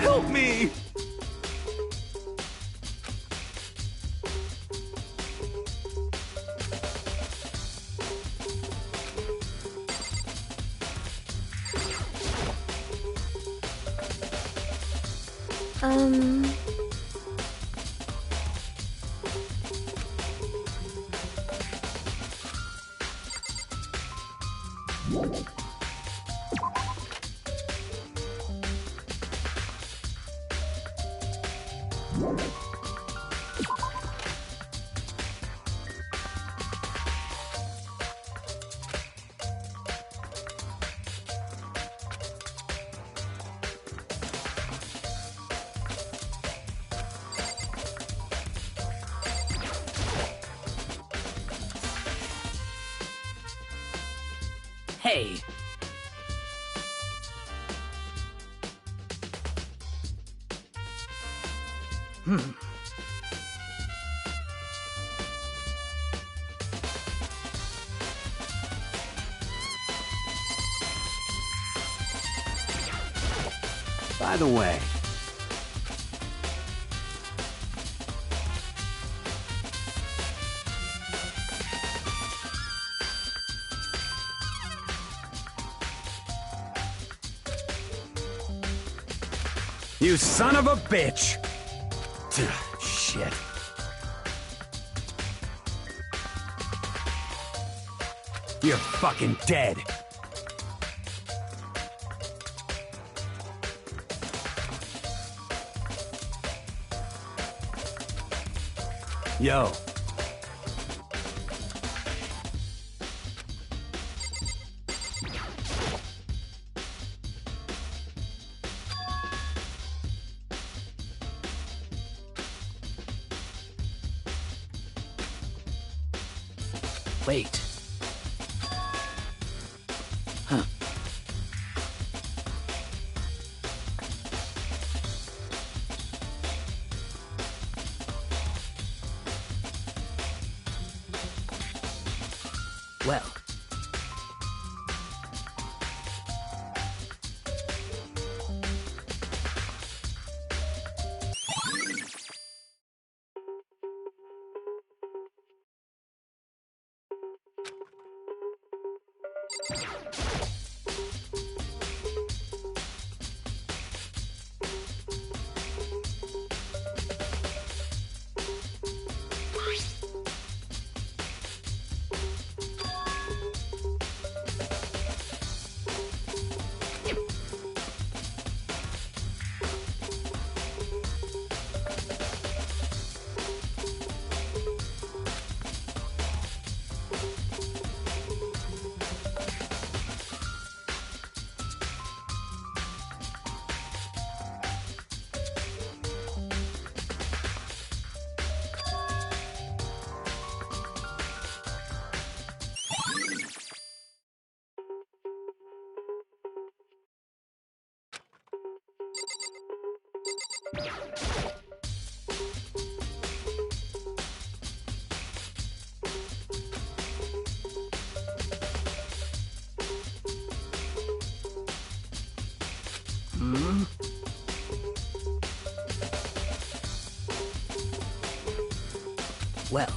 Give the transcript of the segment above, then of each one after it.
Help me! Hey! By the way, you son of a bitch! Shit. You're fucking dead. Yo. Wait. Huh. Well. Well.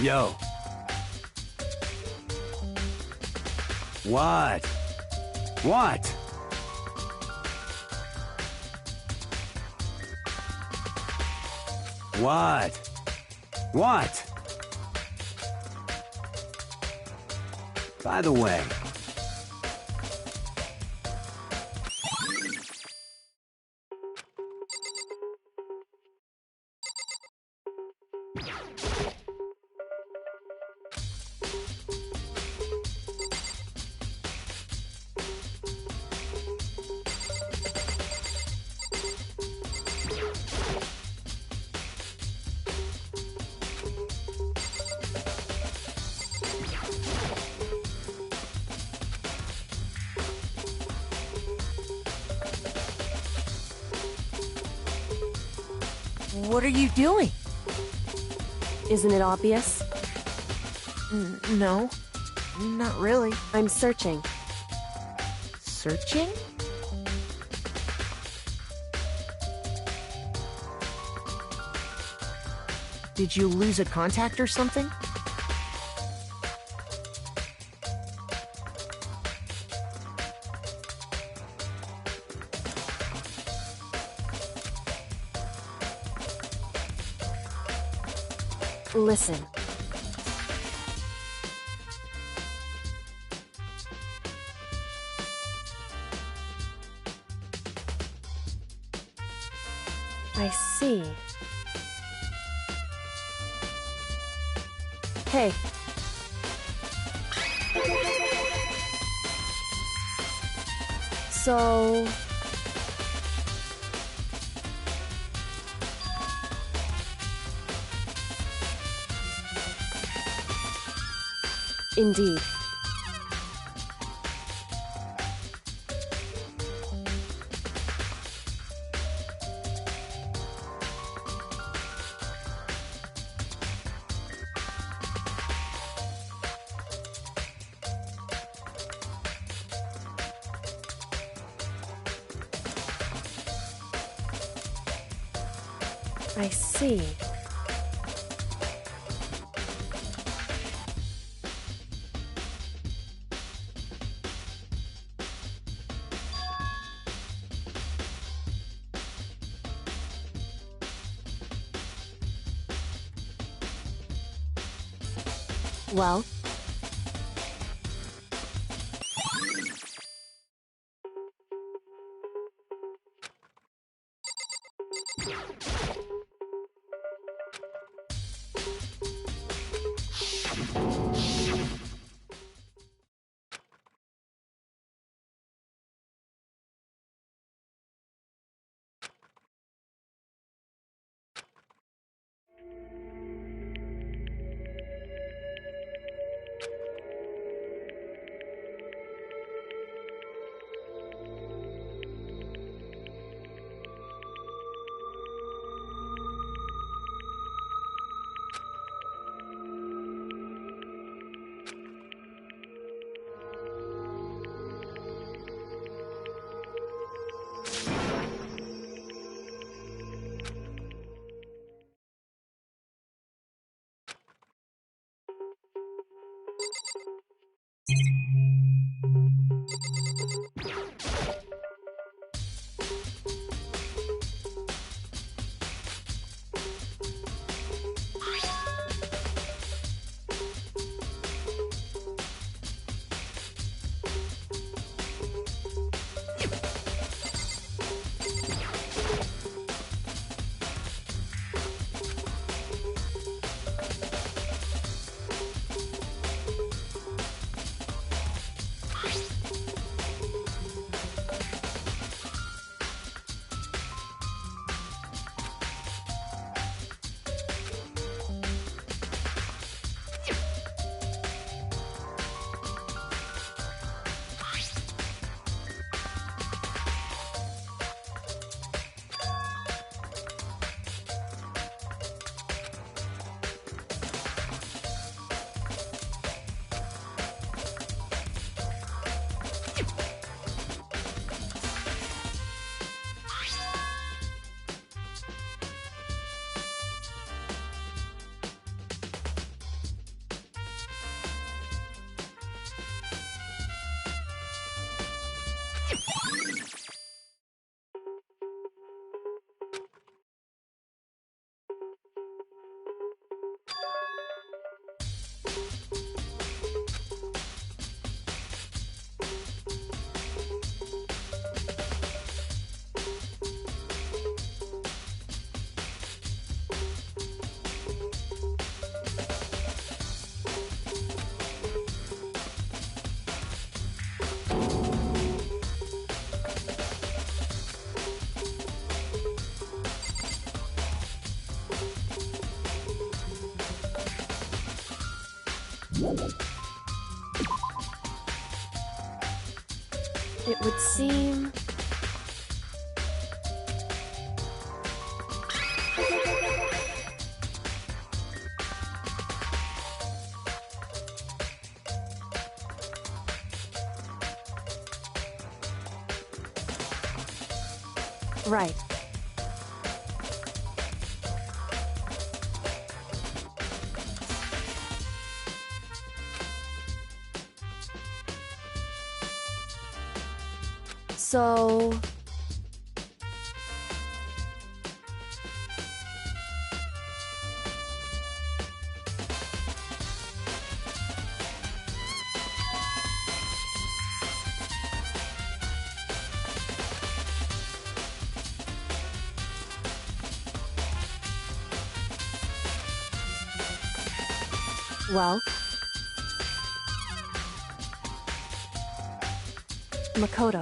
Yo. What? What? What? What? By the way... What are you doing? Isn't it obvious? No, not really. I'm searching. Searching? Did you lose a contact or something? Listen. I see. Hey. So... Indeed. I see. Well? It would seem... Right. So... Well... Makoto.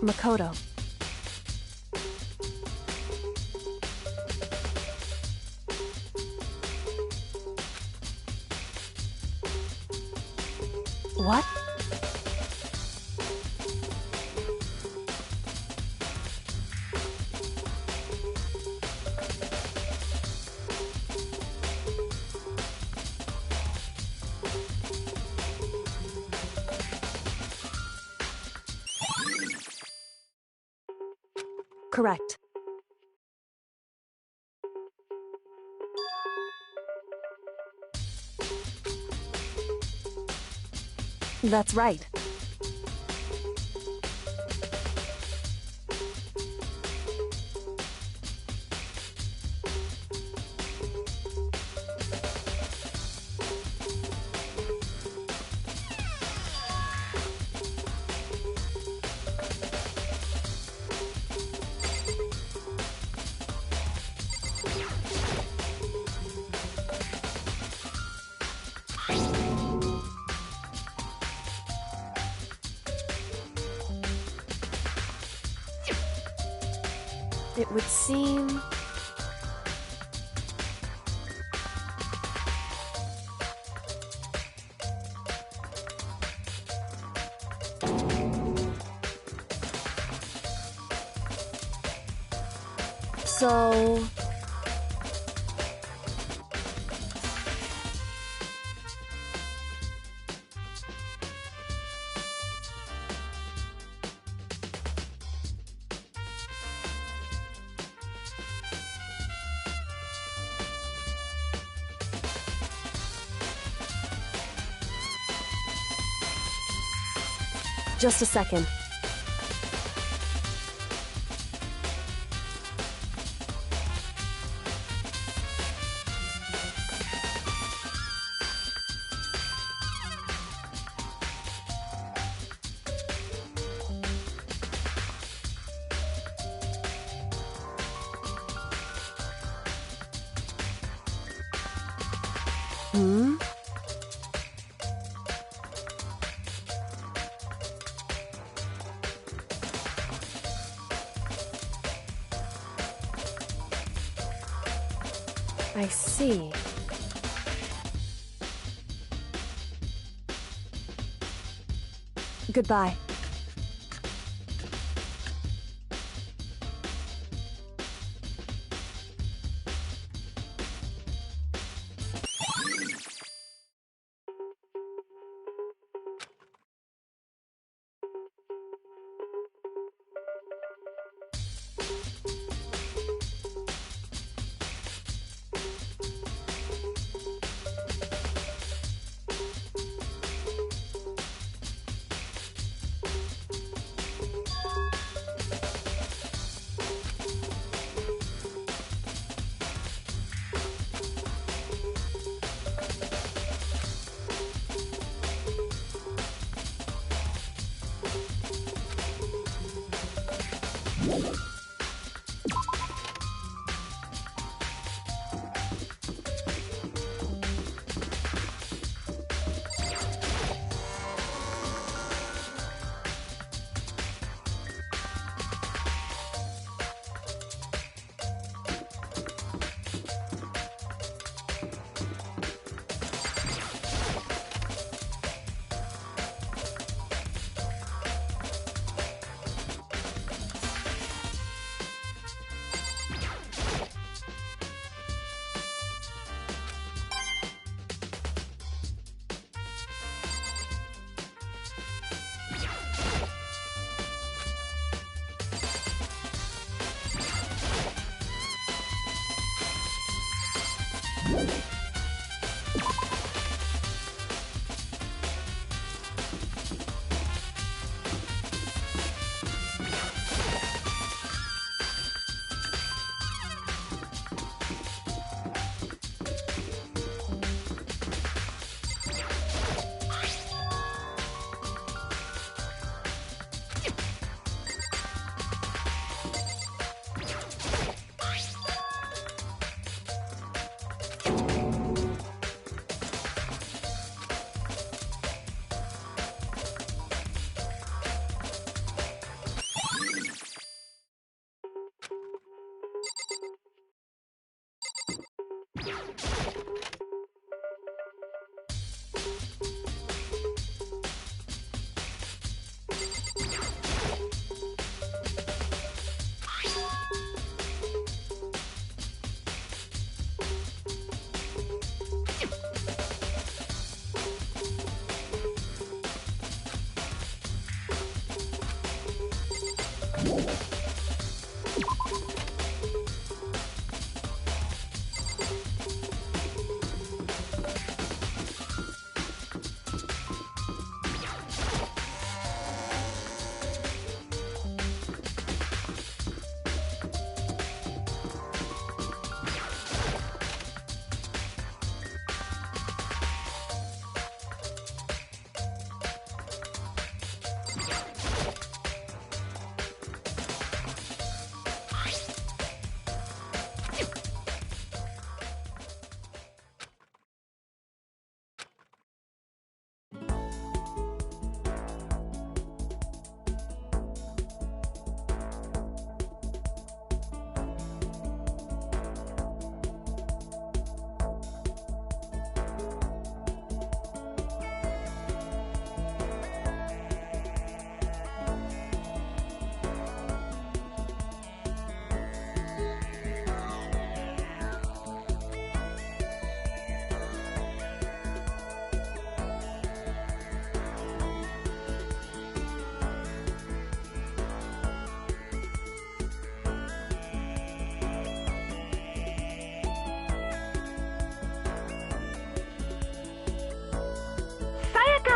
Makoto. What? Correct. That's right. It would seem... So... Just a second. Hmm? I see. Goodbye.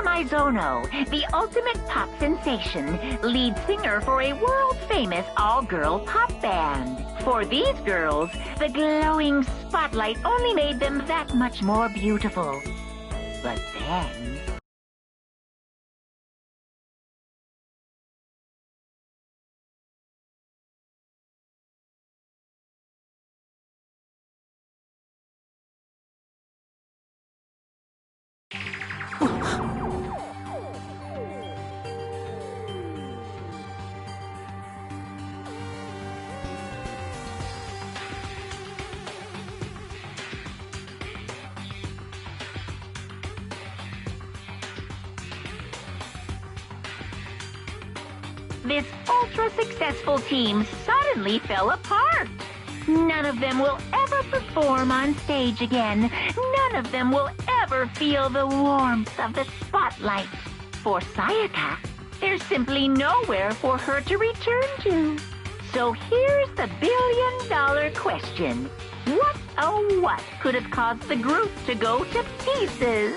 Mizono, the ultimate pop sensation, lead singer for a world-famous all-girl pop band. For these girls, the glowing spotlight only made them that much more beautiful. But then... This ultra-successful team suddenly fell apart. None of them will ever perform on stage again. None of them will ever feel the warmth of the spotlight. For Sayaka, there's simply nowhere for her to return to. So here's the billion-dollar question. What, oh what, could have caused the group to go to pieces?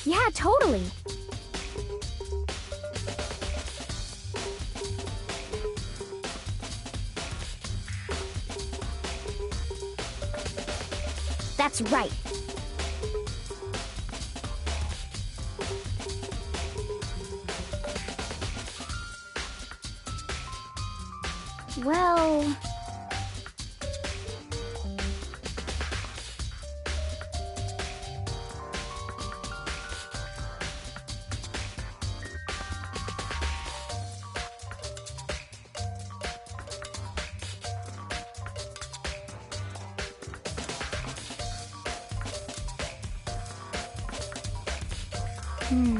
Yeah, totally. That's right. Well... Um...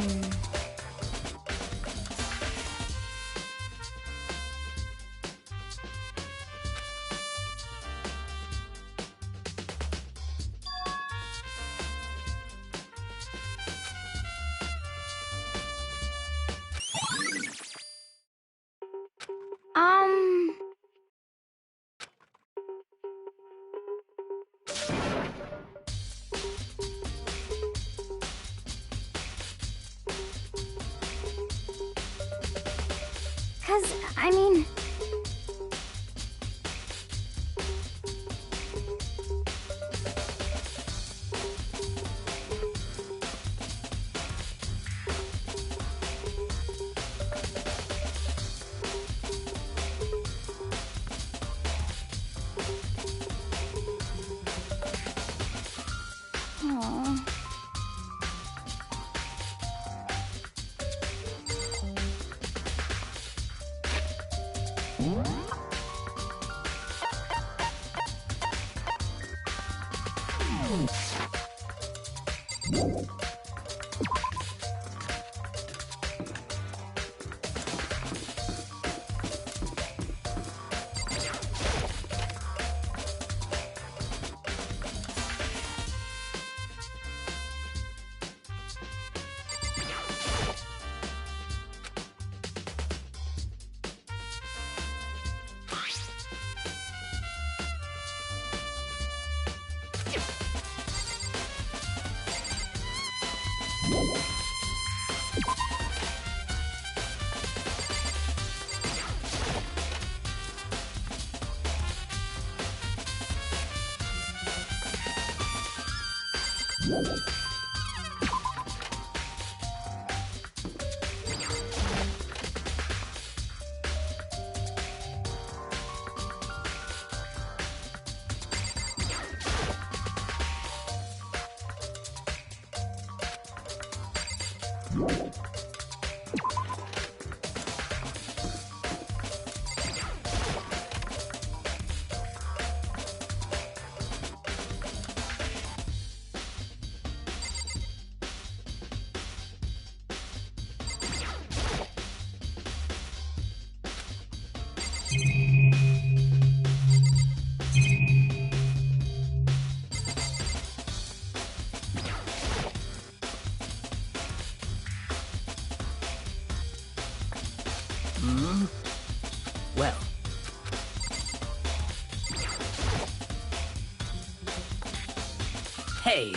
'Cause, I mean... Aw. Well. Hey.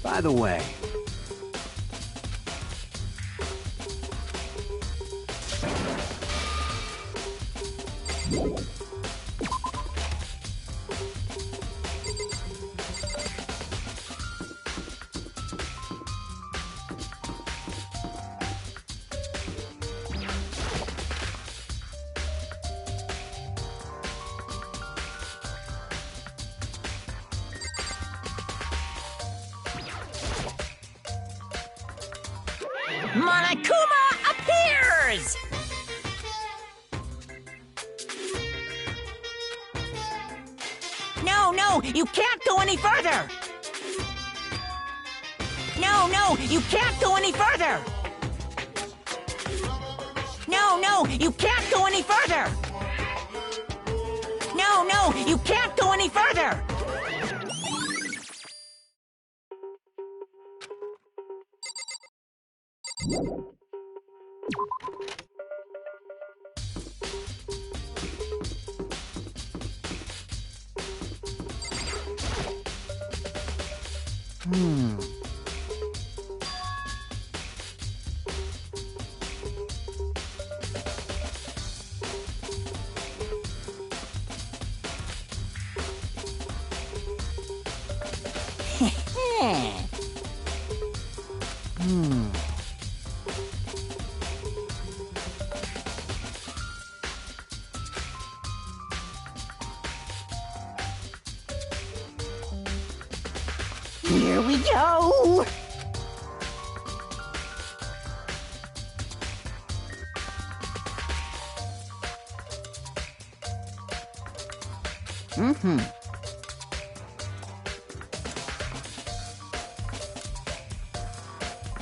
By the way, Monokuma appears! No, you can't go any further! No, you can't go any further! No, you can't go any further! No, you can't go any further! Here we go!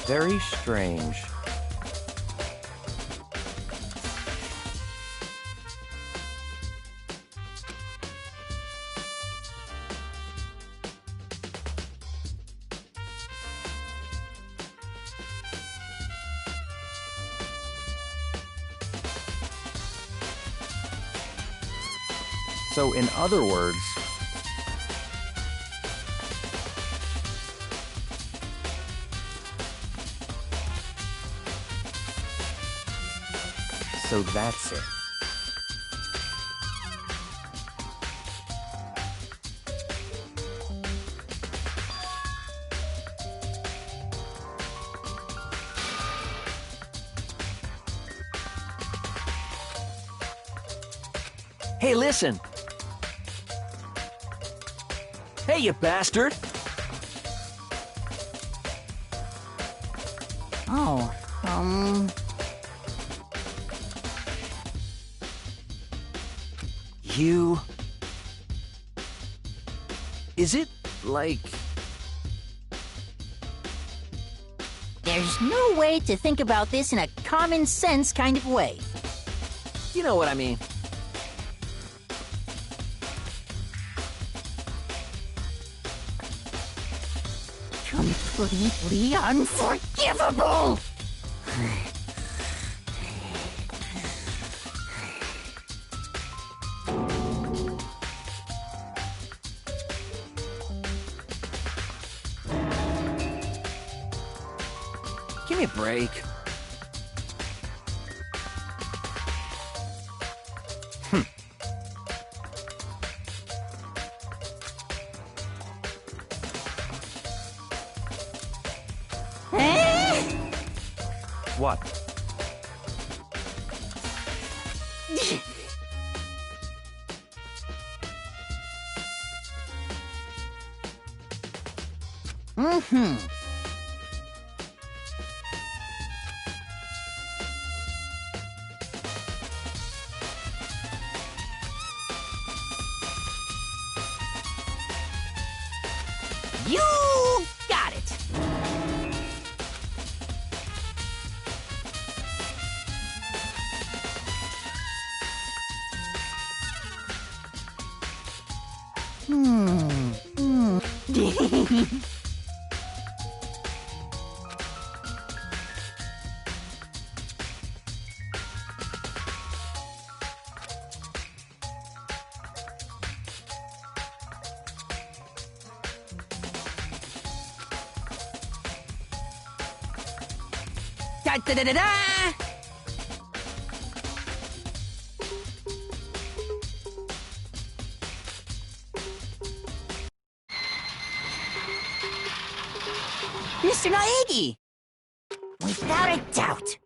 Very strange. So, in other words, so that's it. Hey, listen! Hey, you bastard! Oh, You... Is it, like... there's no way to think about this in a common sense kind of way. You know what I mean? Completely unforgivable! Give me a break. What? You got it! Da-da-da-da-da! Mr. Naegi! Without a doubt!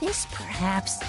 This perhaps...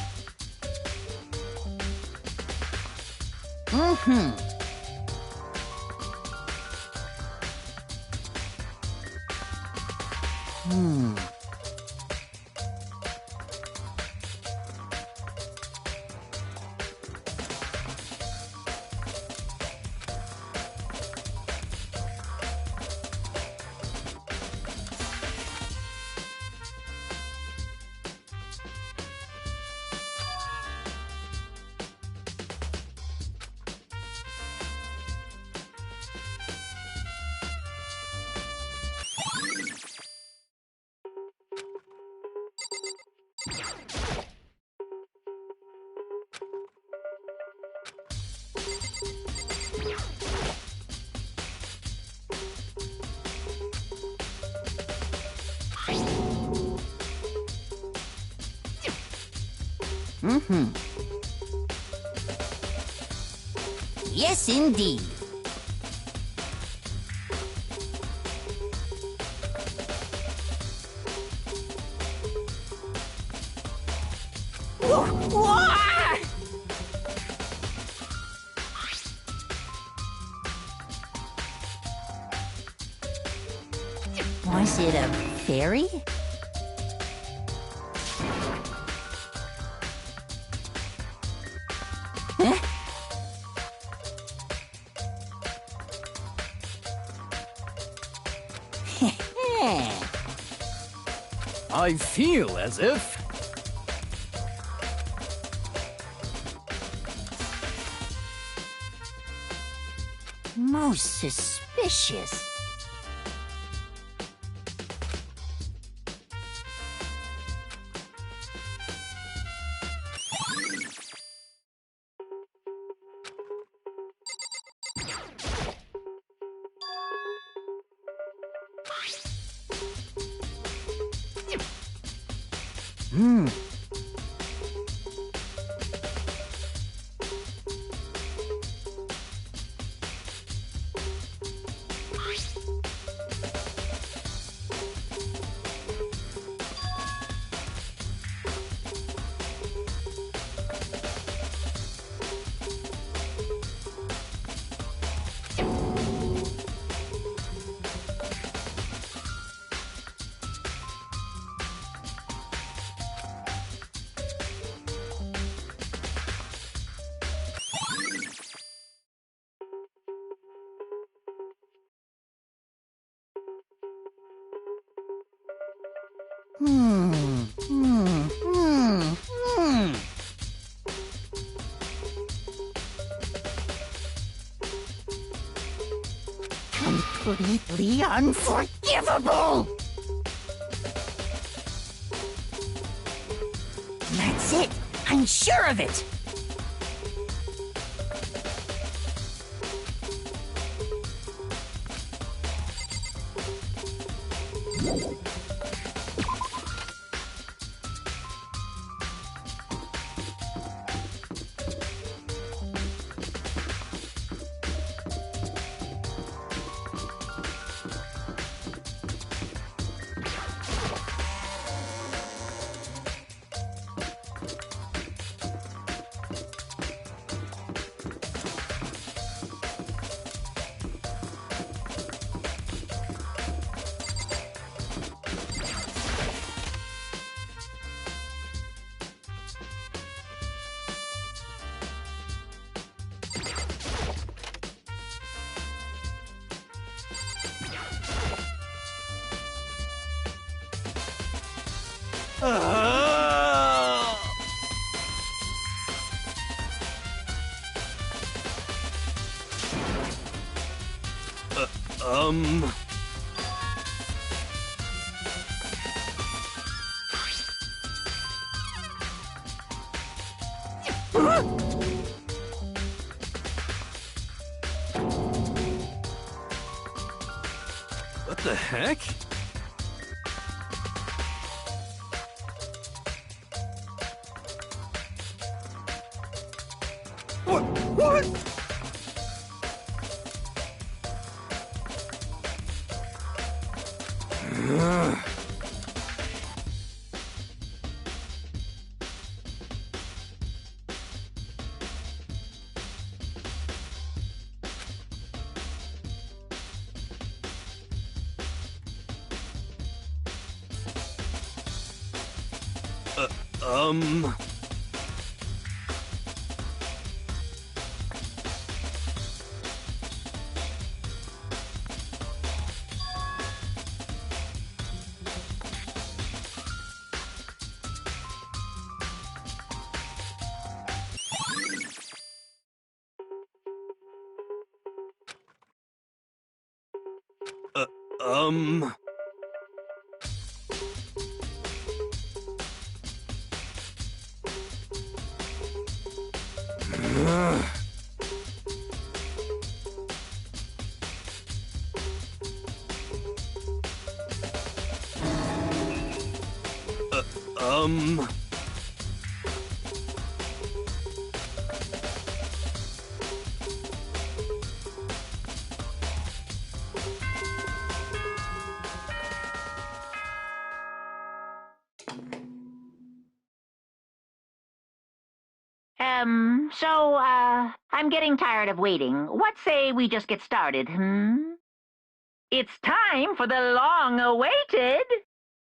Mm-hmm. Yes, indeed. Was it a fairy? Huh? I feel as if... Most suspicious. Completely unforgivable! That's it! I'm sure of it! What the heck? What? Um... Um... Um... I'm getting tired of waiting. What say we just get started, It's time for the long-awaited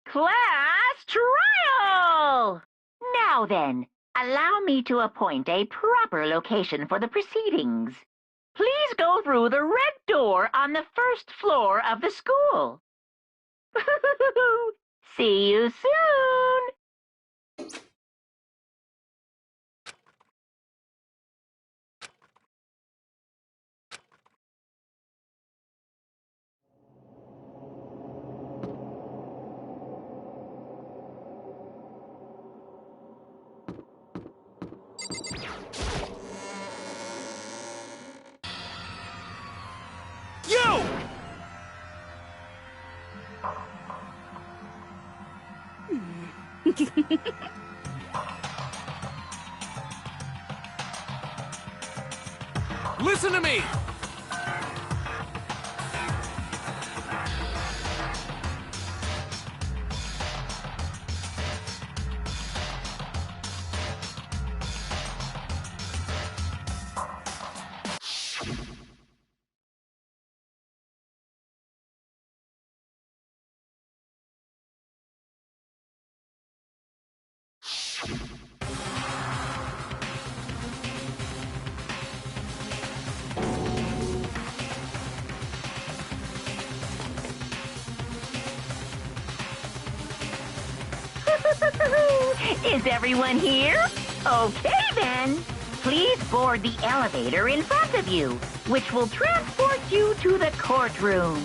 class trial! Now then, allow me to appoint a proper location for the proceedings. Please go through the red door on the first floor of the school. See you soon! You! Listen to me! Is everyone here? Okay then. Please board the elevator in front of you, which will transport you to the courtroom,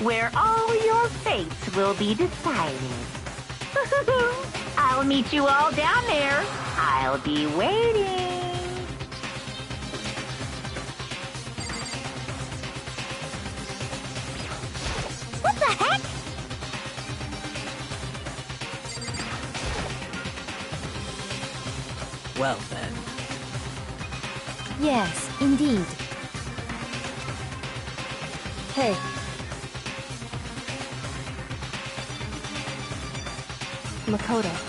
where all your fates will be decided. I'll meet you all down there. I'll be waiting. What the heck? Well then. Yes, indeed. Hey. Makoto.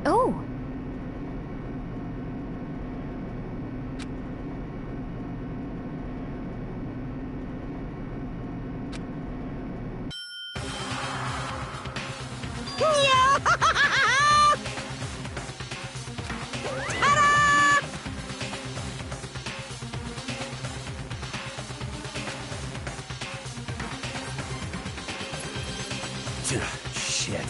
Oh! Shit.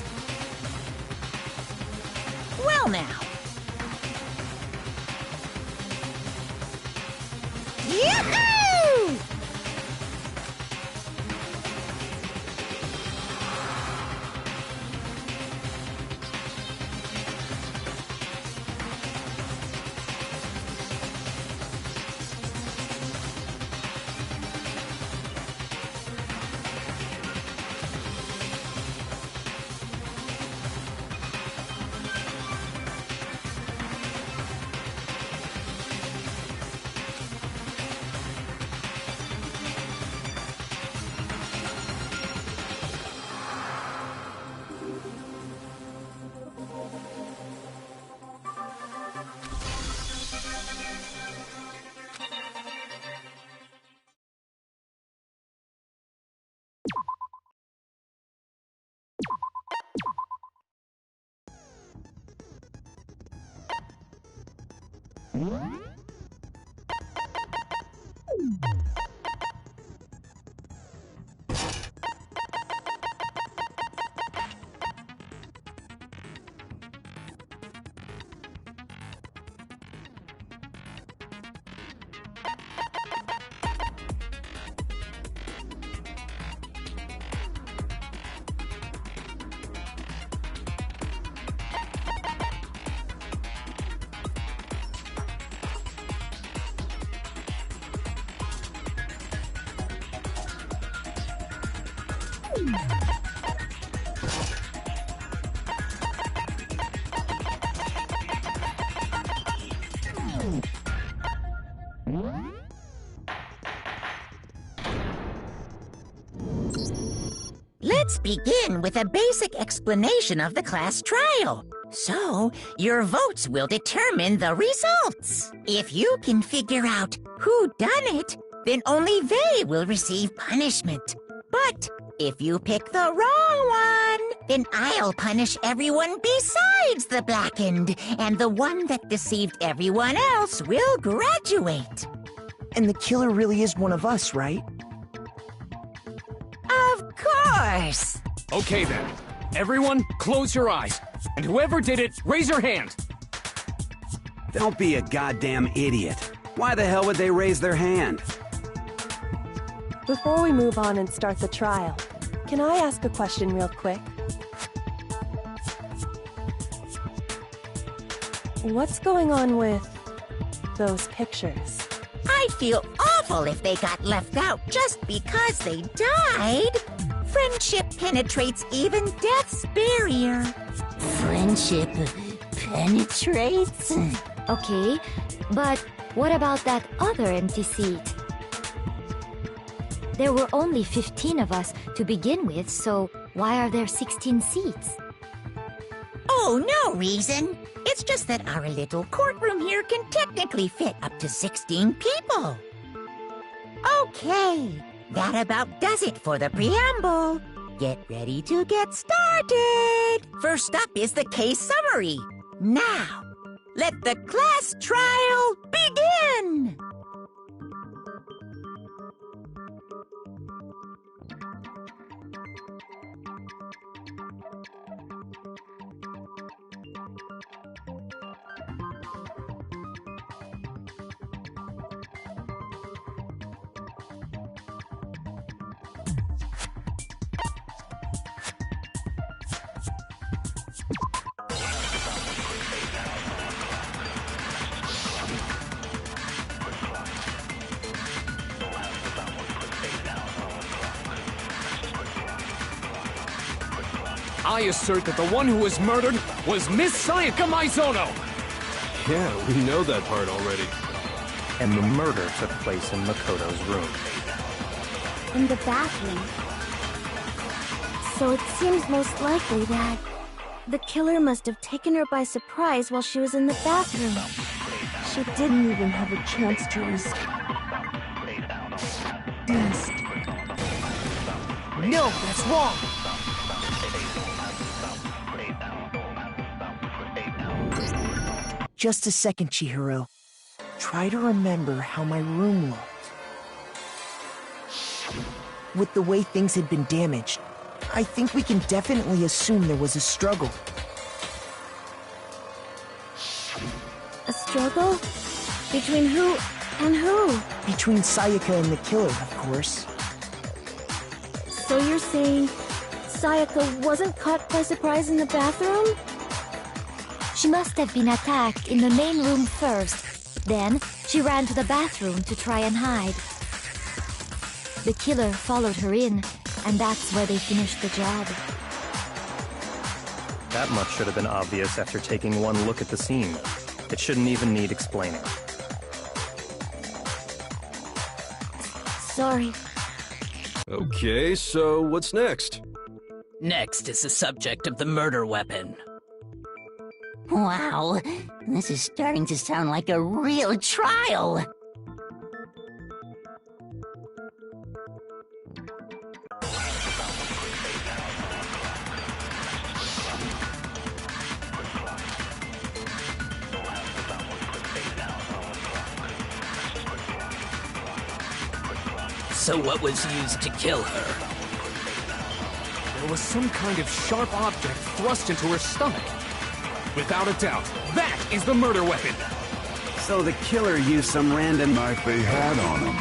Well now. Yahoo! Let's begin with a basic explanation of the class trial. So, your votes will determine the results. If you can figure out who done it, then only they will receive punishment. But if you pick the wrong one, then I'll punish everyone besides the blackened, and the one that deceived everyone else will graduate. And the killer really is one of us, right? Of course! Okay then. Everyone, close your eyes. And whoever did it, raise your hand. Don't be a goddamn idiot. Why the hell would they raise their hand? Before we move on and start the trial, can I ask a question real quick? What's going on with those pictures? I'd feel awful if they got left out just because they died. Friendship penetrates even death's barrier. Friendship penetrates? Okay, but what about that other empty seat? There were only 15 of us to begin with, so why are there 16 seats? Oh, no reason. It's just that our little courtroom here can technically fit up to 16 people. Okay, that about does it for the preamble. Get ready to get started. First up is the case summary. Now, let the class trial begin. I assert that the one who was murdered was Miss Sayaka Maizono! Yeah, we know that part already. And the murder took place in Makoto's room. In the bathroom. So it seems most likely that the killer must have taken her by surprise while she was in the bathroom. She didn't even have a chance to resist. No, that's wrong! Just a second, Chihiro. Try to remember how my room looked. With the way things had been damaged, I think we can definitely assume there was a struggle. A struggle? Between who and who? Between Sayaka and the killer, of course. So you're saying Sayaka wasn't caught by surprise in the bathroom? She must have been attacked in the main room first. Then, she ran to the bathroom to try and hide. The killer followed her in, and that's where they finished the job. That much should have been obvious after taking one look at the scene. It shouldn't even need explaining. Sorry. Okay, so what's next? Next is the subject of the murder weapon. Wow, this is starting to sound like a real trial. So what was used to kill her? There was some kind of sharp object thrust into her stomach. Without a doubt, that is the murder weapon. So the killer used some random knife they had on him.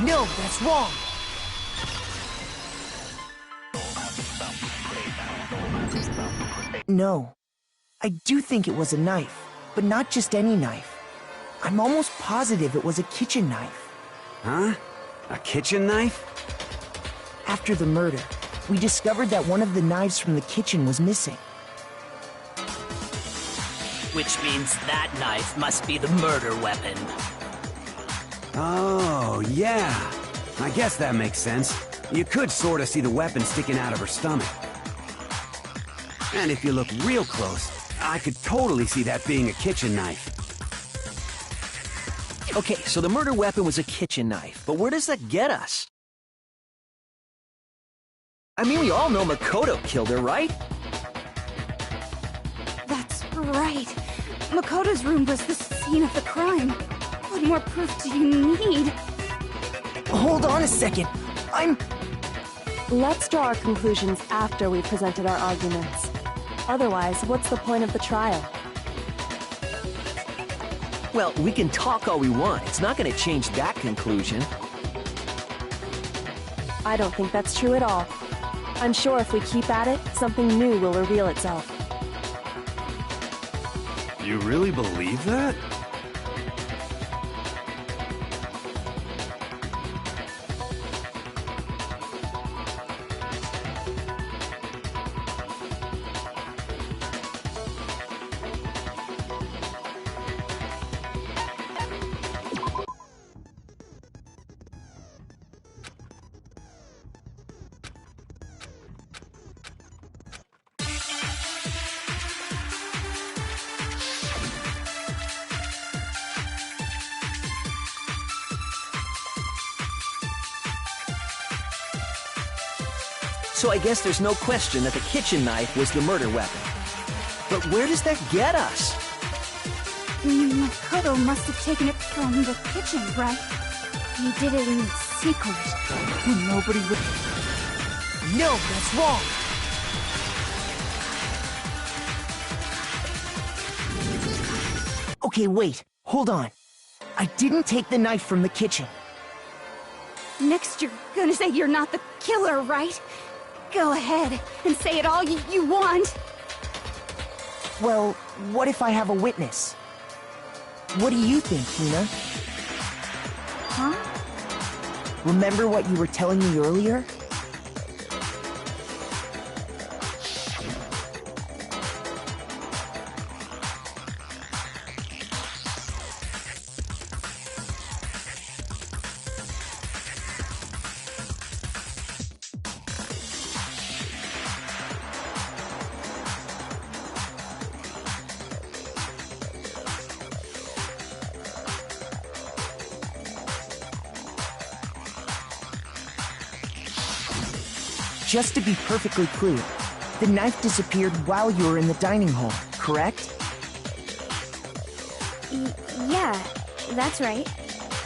No, that's wrong. No. I do think it was a knife, but not just any knife. I'm almost positive it was a kitchen knife. Huh? A kitchen knife? After the murder, we discovered that one of the knives from the kitchen was missing. Which means that knife must be the murder weapon. Oh, yeah. I guess that makes sense. You could sort of see the weapon sticking out of her stomach. And if you look real close, I could totally see that being a kitchen knife. Okay, so the murder weapon was a kitchen knife, but where does that get us? I mean, we all know Makoto killed her, right? That's right. Makoto's room was the scene of the crime. What more proof do you need? Hold on a second. Let's draw our conclusions after we've presented our arguments. Otherwise, what's the point of the trial? Well, we can talk all we want. It's not going to change that conclusion. I don't think that's true at all. I'm sure if we keep at it, something new will reveal itself. You really believe that? So I guess there's no question that the kitchen knife was the murder weapon. But where does that get us? Makoto must have taken it from the kitchen, right? He did it in secret. Nobody would... No, that's wrong. Okay, wait. Hold on. I didn't take the knife from the kitchen. Next, you're gonna say you're not the killer, right? Go ahead and say it all you want. Well, what if I have a witness? What do you think, Hina? Huh? Remember what you were telling me earlier? Just to be perfectly clear, the knife disappeared while you were in the dining hall, correct? Yeah, that's right.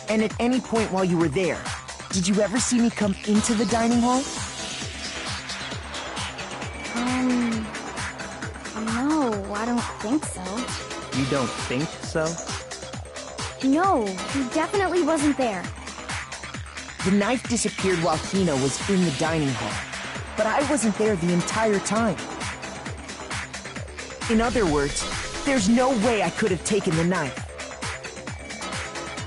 And at any point while you were there, did you ever see me come into the dining hall? No, I don't think so. You don't think so? No, he definitely wasn't there. The knife disappeared while Hina was in the dining hall, but I wasn't there the entire time. In other words, there's no way I could have taken the knife.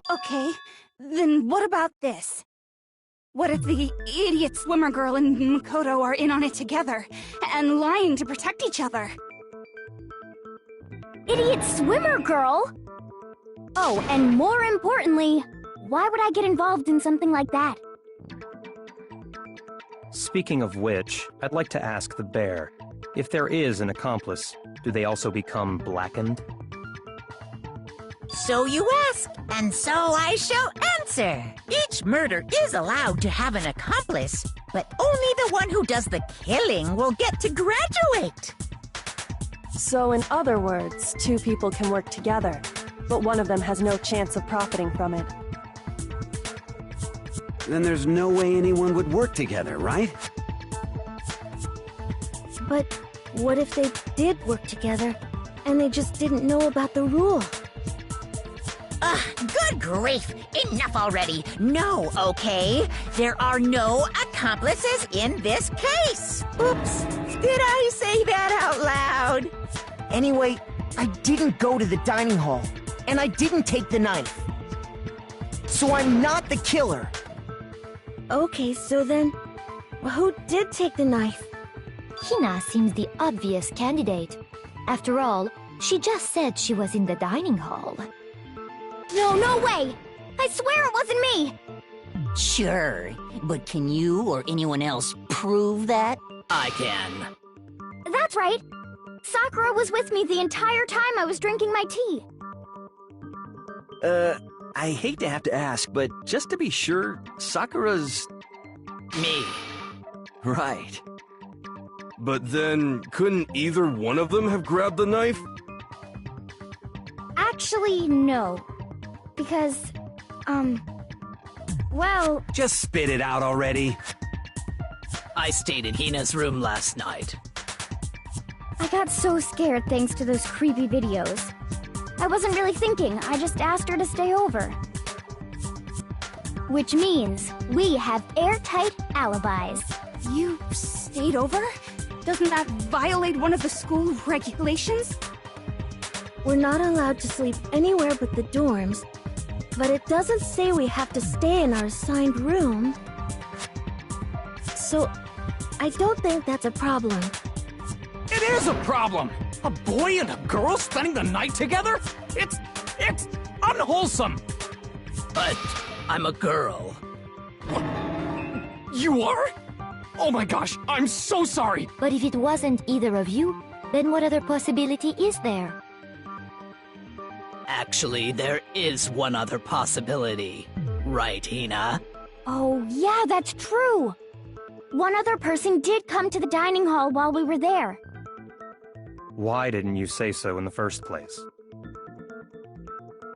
Okay, then what about this? What if the idiot swimmer girl and Makoto are in on it together, and lying to protect each other? Idiot swimmer girl? Oh, and more importantly, why would I get involved in something like that? Speaking of which, I'd like to ask the bear, if there is an accomplice, do they also become blackened? So you ask, and so I shall answer. Each murder is allowed to have an accomplice, but only the one who does the killing will get to graduate. So in other words, two people can work together, but one of them has no chance of profiting from it. then there's no way anyone would work together, right? But what if they did work together, and they just didn't know about the rule? Good grief! Enough already! No, okay? There are no accomplices in this case! Oops! Did I say that out loud? Anyway, I didn't go to the dining hall, and I didn't take the knife. So I'm not the killer. Okay, so then, who did take the knife? Hina seems the obvious candidate. After all, she just said she was in the dining hall. No way! I swear it wasn't me! Sure, but can you or anyone else prove that? I can. That's right! Sakura was with me the entire time I was drinking my tea. I hate to have to ask, but just to be sure, Sakura's... Me. Right. But then, couldn't either one of them have grabbed the knife? Actually, no. Because, well... Just spit it out already. I stayed in Hina's room last night. I got so scared thanks to those creepy videos. I wasn't really thinking, I just asked her to stay over. Which means we have airtight alibis. You stayed over? Doesn't that violate one of the school regulations? We're not allowed to sleep anywhere but the dorms, but it doesn't say we have to stay in our assigned room. So, I don't think that's a problem. It is a problem! A boy and a girl spending the night together? It's unwholesome! But I'm a girl. You are? Oh my gosh, I'm so sorry! But if it wasn't either of you, then what other possibility is there? Actually, there is one other possibility. Right, Hina? Oh, yeah, that's true! One other person did come to the dining hall while we were there. Why didn't you say so in the first place?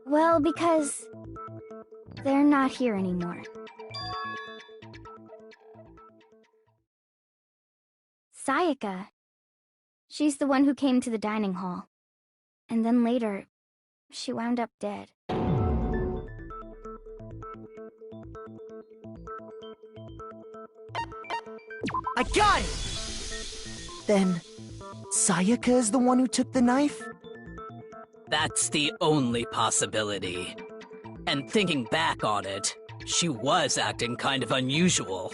Well, because... they're not here anymore. Sayaka. She's the one who came to the dining hall. And then later, she wound up dead. I got it! Then, Sayaka is the one who took the knife? That's the only possibility. And thinking back on it, she was acting kind of unusual.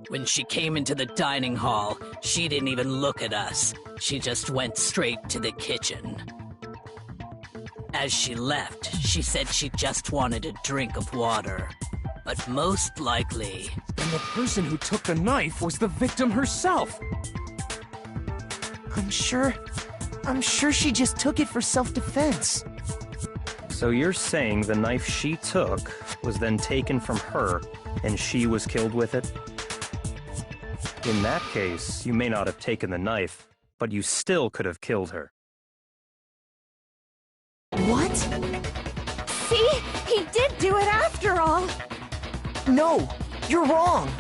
When she came into the dining hall, she didn't even look at us. She just went straight to the kitchen. As she left, she said she just wanted a drink of water. But most likely... then the person who took the knife was the victim herself! I'm sure she just took it for self-defense. So you're saying the knife she took was then taken from her, and she was killed with it? In that case, you may not have taken the knife, but you still could have killed her. What? See? He did do it after all! No, you're wrong!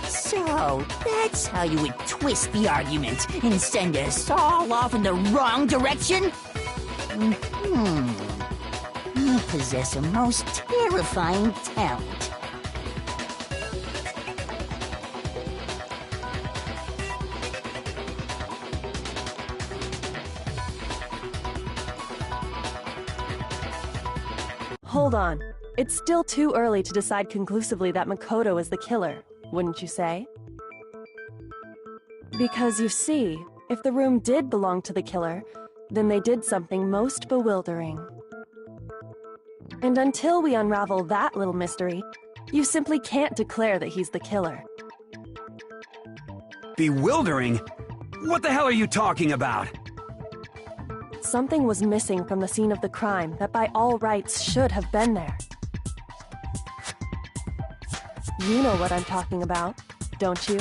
So, that's how you would twist the argument and send us all off in the wrong direction? You possess a most terrifying talent. Hold on. It's still too early to decide conclusively that Makoto is the killer, wouldn't you say? Because you see, if the room did belong to the killer, then they did something most bewildering. And until we unravel that little mystery, you simply can't declare that he's the killer. Bewildering? What the hell are you talking about? Something was missing from the scene of the crime that by all rights should have been there. You know what I'm talking about, don't you?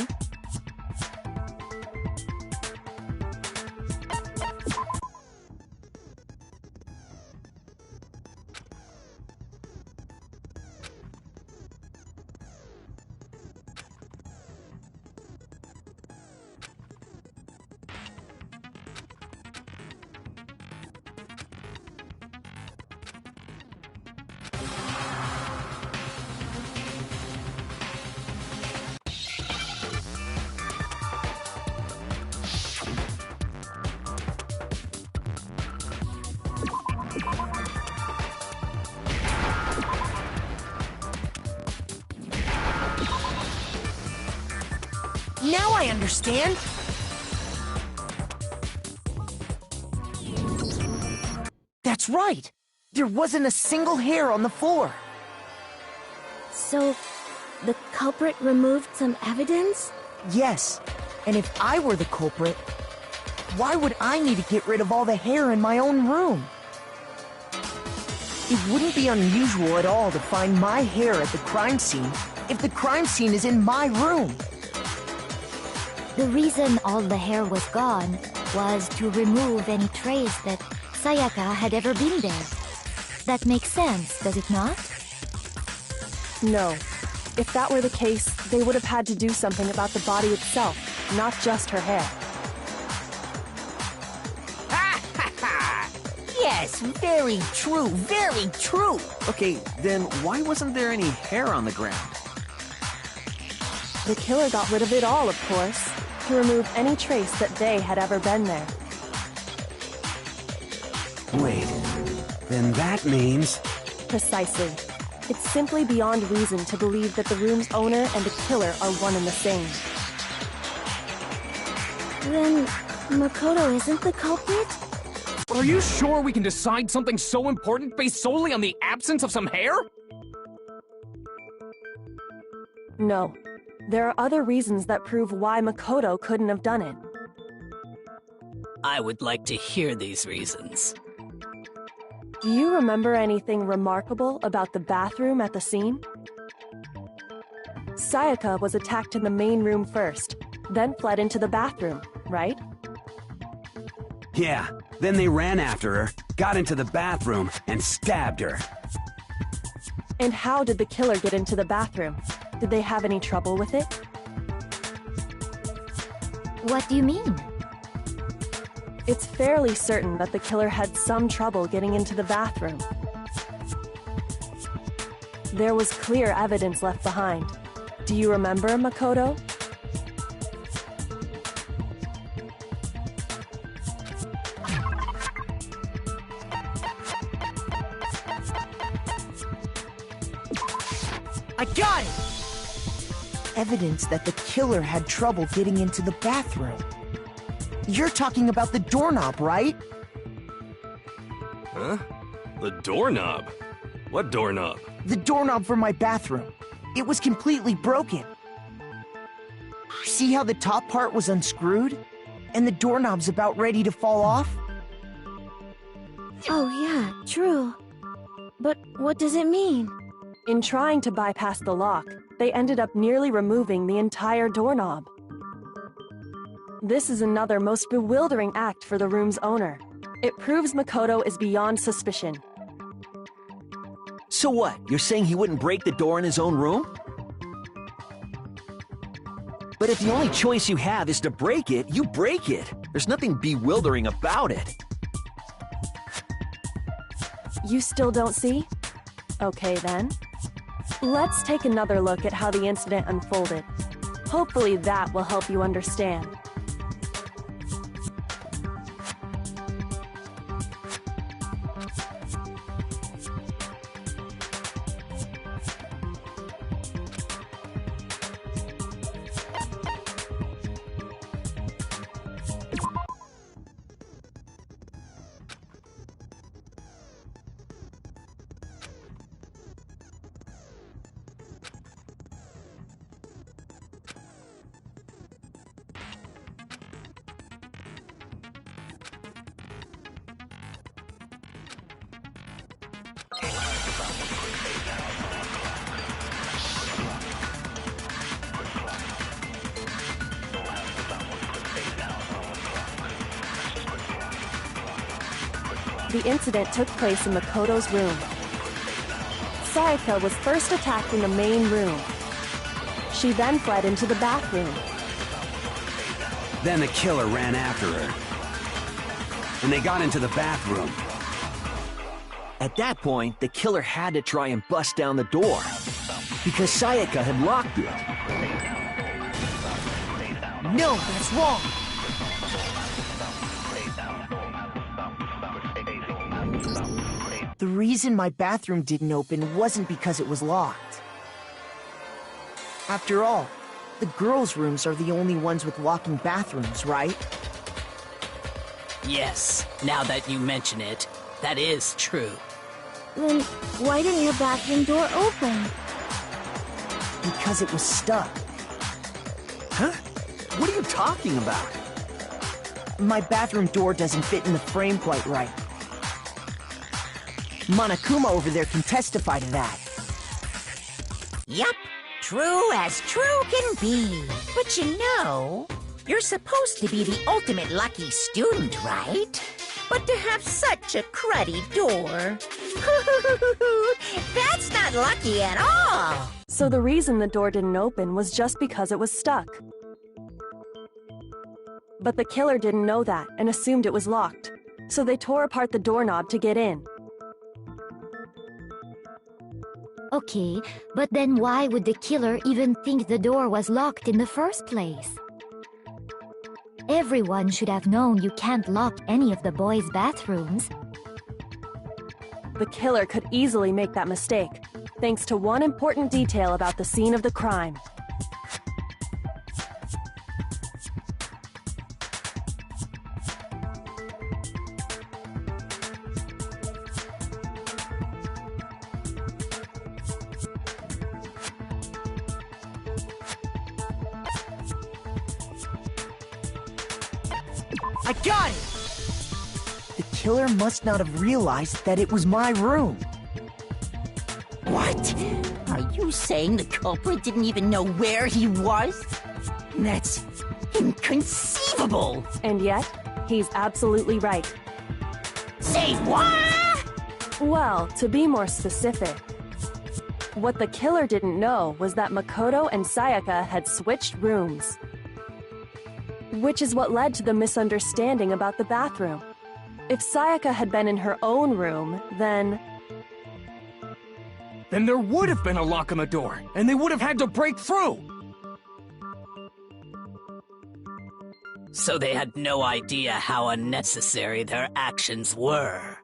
Now I understand! That's right! There wasn't a single hair on the floor! So, the culprit removed some evidence? Yes, and if I were the culprit, why would I need to get rid of all the hair in my own room? It wouldn't be unusual at all to find my hair at the crime scene if the crime scene is in my room. The reason all the hair was gone was to remove any trace that Sayaka had ever been there. That makes sense, does it not? No. If that were the case, they would have had to do something about the body itself, not just her hair. Yes, very true, very true. Okay, then why wasn't there any hair on the ground? The killer got rid of it all, of course, to remove any trace that they had ever been there. Wait, then that means... Precisely. It's simply beyond reason to believe that the room's owner and the killer are one and the same. Then, Makoto isn't the culprit? Are you sure we can decide something so important based solely on the absence of some hair? No. There are other reasons that prove why Makoto couldn't have done it. I would like to hear these reasons. Do you remember anything remarkable about the bathroom at the scene? Sayaka was attacked in the main room first, then fled into the bathroom, right? Yeah, then they ran after her, got into the bathroom, and stabbed her. And how did the killer get into the bathroom? Did they have any trouble with it? What do you mean? It's fairly certain that the killer had some trouble getting into the bathroom. There was clear evidence left behind. Do you remember, Makoto? I got it! Evidence that the killer had trouble getting into the bathroom. You're talking about the doorknob, right? Huh? The doorknob? What doorknob? The doorknob for my bathroom. It was completely broken. See how the top part was unscrewed? And the doorknob's about ready to fall off? Oh yeah, true. But what does it mean? In trying to bypass the lock, they ended up nearly removing the entire doorknob. This is another most bewildering act for the room's owner. It proves Makoto is beyond suspicion. So what? You're saying he wouldn't break the door in his own room? But if the only choice you have is to break it, you break it. There's nothing bewildering about it. You still don't see? Okay then. Let's take another look at how the incident unfolded. Hopefully that will help you understand. The incident took place in Makoto's room. Sayaka was first attacked in the main room. She then fled into the bathroom. Then the killer ran after her. And they got into the bathroom. At that point, the killer had to try and bust down the door, because Sayaka had locked it. No, that's wrong! The reason my bathroom didn't open wasn't because it was locked. After all, The girls' rooms are the only ones with locking bathrooms, right? Yes, now that you mention it, that is true. Then why didn't your bathroom door open? Because it was stuck. Huh? What are you talking about? My bathroom door doesn't fit in the frame quite right. Monokuma over there can testify to that. Yup, true as true can be. But you know, you're supposed to be the ultimate lucky student, right? But to have such a cruddy door... That's not lucky at all! So the reason the door didn't open was just because it was stuck. But the killer didn't know that and assumed it was locked. So they tore apart the doorknob to get in. Okay, but then why would the killer even think the door was locked in the first place? Everyone should have known you can't lock any of the boys' bathrooms. The killer could easily make that mistake, thanks to one important detail about the scene of the crime. I got it! The killer must not have realized that it was my room. What? Are you saying the culprit didn't even know where he was? That's inconceivable! And yet, he's absolutely right. Say what? Well, to be more specific, what the killer didn't know was that Makoto and Sayaka had switched rooms. Which is what led to the misunderstanding about the bathroom. If Sayaka had been in her own room, then there would have been a lock on the door, and they would have had to break through! So they had no idea how unnecessary their actions were.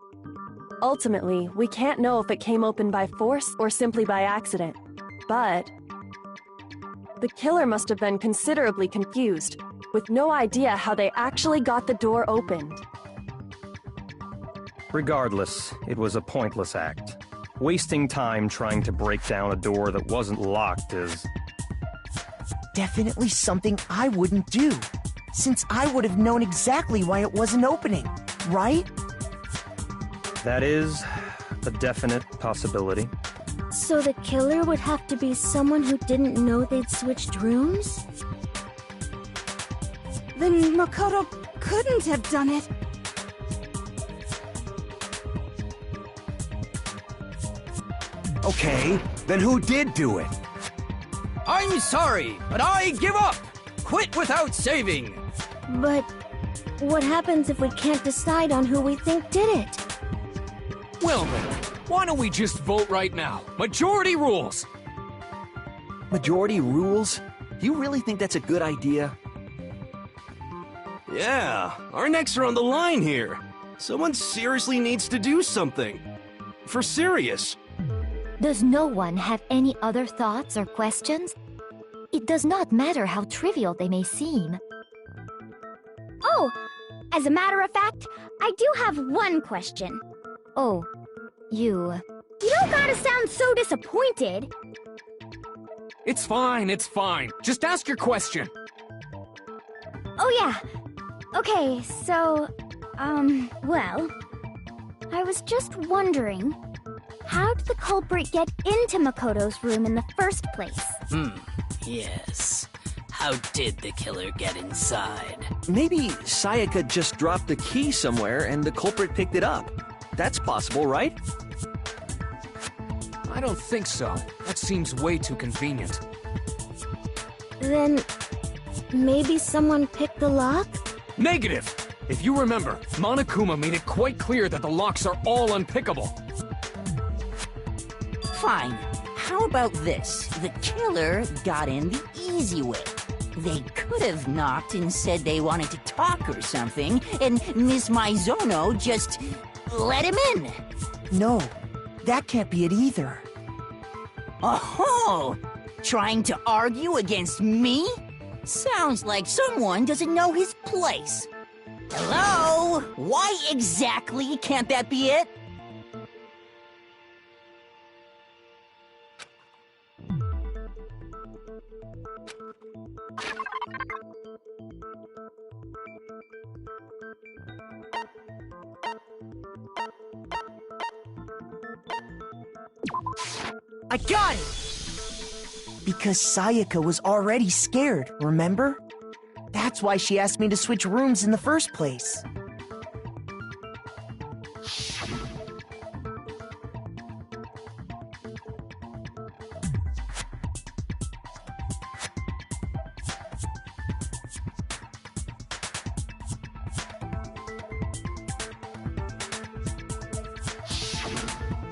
Ultimately, we can't know if it came open by force or simply by accident. But the killer must have been considerably confused, with no idea how they actually got the door opened. Regardless, it was a pointless act. Wasting time trying to break down a door that wasn't locked is... Definitely something I wouldn't do, since I would have known exactly why it wasn't opening, right? That is a definite possibility. So the killer would have to be someone who didn't know they'd switched rooms? Then Makoto couldn't have done it. Okay, then who did do it? I'm sorry, but I give up! Quit without saving! But what happens if we can't decide on who we think did it? Well then, why don't we just vote right now? Majority rules! Majority rules? You really think that's a good idea? Yeah, our necks are on the line here. Someone seriously needs to do something. For serious. Does no one have any other thoughts or questions? It does not matter how trivial they may seem. Oh, as a matter of fact, I do have one question. Oh, you... You don't gotta sound so disappointed. It's fine, it's fine. Just ask your question. Oh yeah. Okay, so, well, I was just wondering, how did the culprit get into Makoto's room in the first place? Yes. How did the killer get inside? Maybe Sayaka just dropped the key somewhere and the culprit picked it up. That's possible, right? I don't think so. That seems way too convenient. Then maybe someone picked the lock? Negative! If you remember, Monokuma made it quite clear that the locks are all unpickable. Fine. How about this? The killer got in the easy way. They could have knocked and said they wanted to talk or something, and Miss Maizono just let him in. No, that can't be it either. Oh, Trying to argue against me? Sounds like someone doesn't know his place. Hello? Why exactly can't that be it? I got it! Because Sayaka was already scared, remember? That's why she asked me to switch rooms in the first place.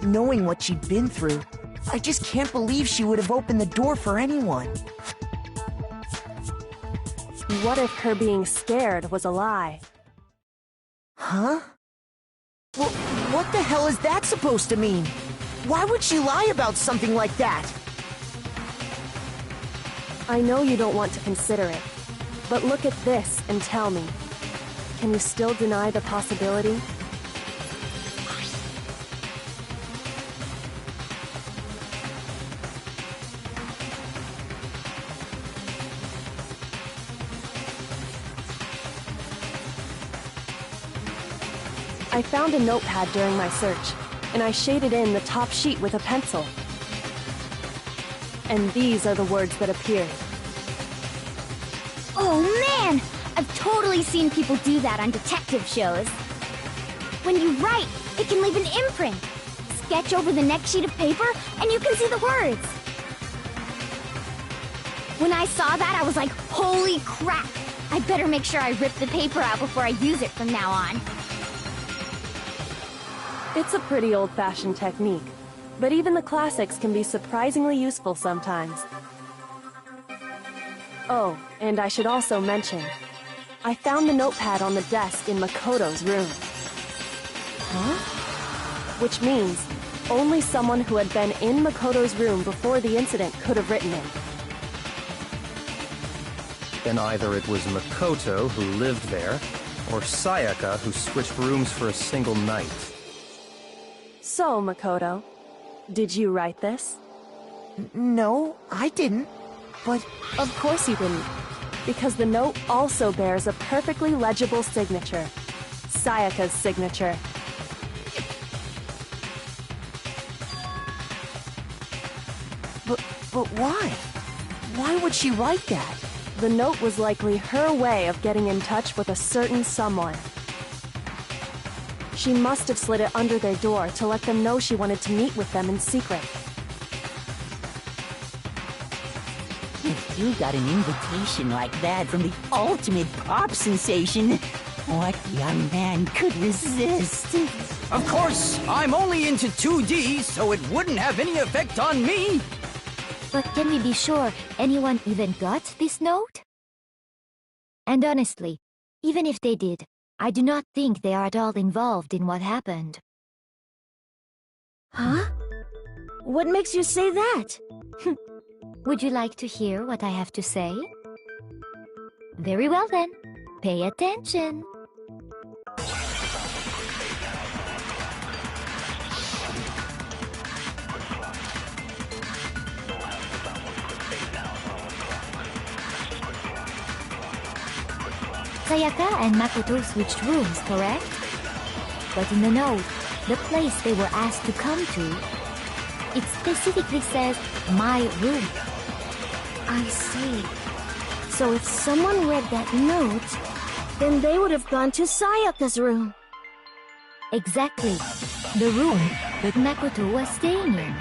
Knowing what she'd been through, I just can't believe she would have opened the door for anyone. What if her being scared was a lie? Huh? Well, what the hell is that supposed to mean? Why would she lie about something like that? I know you don't want to consider it, but look at this and tell me. Can you still deny the possibility? I found a notepad during my search, and I shaded in the top sheet with a pencil. And these are the words that appeared. Oh man! I've totally seen people do that on detective shows. When you write, it can leave an imprint. Sketch over the next sheet of paper, and you can see the words. When I saw that, I was like, holy crap! I better make sure I rip the paper out before I use it from now on. It's a pretty old-fashioned technique, but even the classics can be surprisingly useful sometimes. Oh, and I should also mention, I found the notepad on the desk in Makoto's room. Huh? Which means only someone who had been in Makoto's room before the incident could have written it. Then either it was Makoto who lived there, or Sayaka who switched rooms for a single night. So, Makoto, did you write this? No, I didn't. But of course you didn't, because the note also bears a perfectly legible signature. Sayaka's signature. But why? Why would she write that? The note was likely her way of getting in touch with a certain someone. She must have slid it under their door to let them know she wanted to meet with them in secret. If you got an invitation like that from the ultimate pop sensation, what young man could resist? Of course, I'm only into 2D, so it wouldn't have any effect on me. But can we be sure anyone even got this note? And honestly, even if they did, I do not think they are at all involved in what happened. Huh? What makes you say that? Would you like to hear what I have to say? Very well then. Pay attention. Sayaka and Makoto switched rooms, correct? But in the note, the place they were asked to come to, it specifically says, my room. I see. So if someone read that note, then they would have gone to Sayaka's room. Exactly. The room that Makoto was staying in.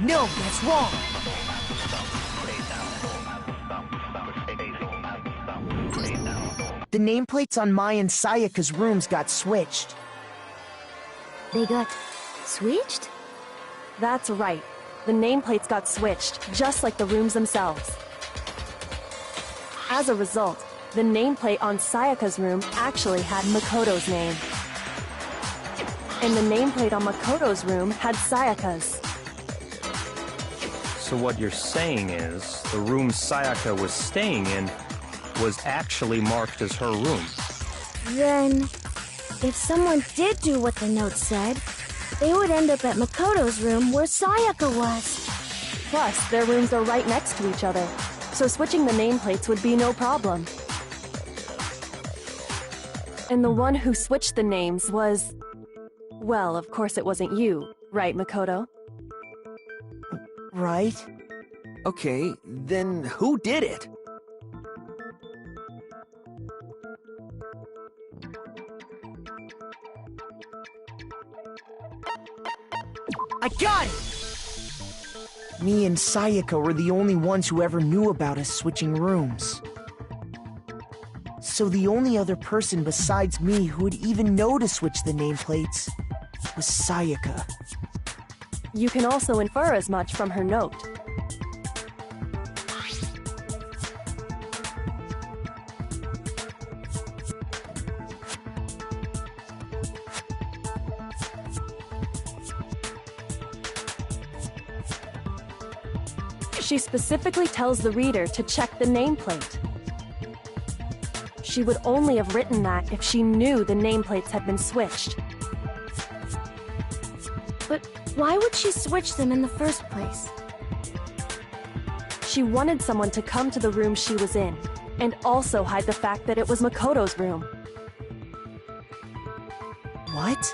No, that's wrong. The nameplates on Mai and Sayaka's rooms got switched. They got switched? That's right. The nameplates got switched, just like the rooms themselves. As a result, the nameplate on Sayaka's room actually had Makoto's name. And the nameplate on Makoto's room had Sayaka's. So what you're saying is, the room Sayaka was staying in was actually marked as her room. Then, if someone did do what the note said, they would end up at Makoto's room where Sayaka was. Plus, their rooms are right next to each other, so switching the nameplates would be no problem. And the one who switched the names was... Well, of course it wasn't you, right, Makoto? Right? Okay, then who did it? I got it! Me and Sayaka were the only ones who ever knew about us switching rooms. So the only other person besides me who would even know to switch the nameplates was Sayaka. You can also infer as much from her note. She specifically tells the reader to check the nameplate. She would only have written that if she knew the nameplates had been switched. But why would she switch them in the first place? She wanted someone to come to the room she was in, and also hide the fact that it was Makoto's room. What?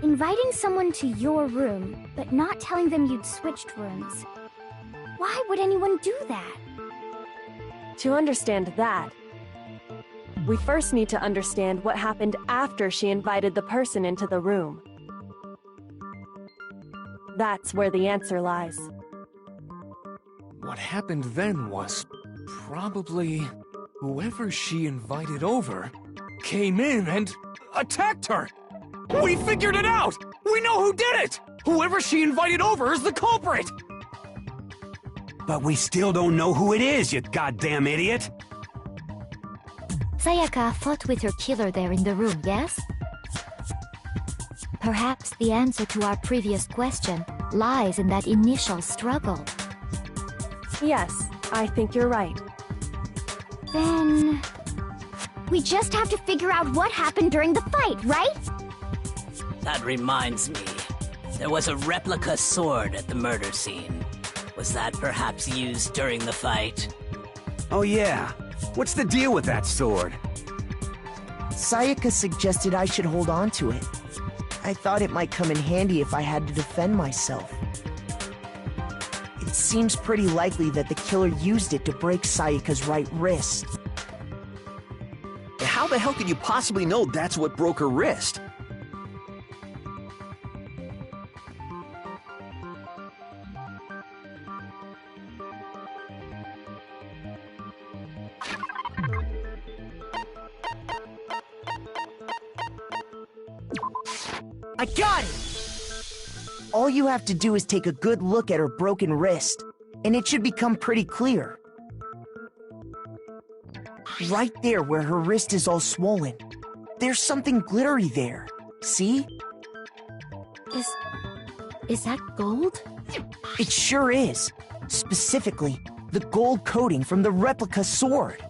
Inviting someone to your room, but not telling them you'd switched rooms. Why would anyone do that? To understand that, we first need to understand what happened after she invited the person into the room. That's where the answer lies. What happened then was probably whoever she invited over came in and attacked her. We figured it out! We know who did it! Whoever she invited over is the culprit! But we still don't know who it is, you goddamn idiot! Sayaka fought with her killer there in the room, yes? Perhaps the answer to our previous question lies in that initial struggle. Yes, I think you're right. Then... we just have to figure out what happened during the fight, right? That reminds me. There was a replica sword at the murder scene. Was that perhaps used during the fight? Oh yeah. What's the deal with that sword? Sayaka suggested I should hold on to it. I thought it might come in handy if I had to defend myself. It seems pretty likely that the killer used it to break Sayaka's right wrist. How the hell could you possibly know that's what broke her wrist? I got it! All you have to do is take a good look at her broken wrist, and it should become pretty clear. Right there where her wrist is all swollen, there's something glittery there. See? Is that gold? It sure is. Specifically, the gold coating from the replica sword.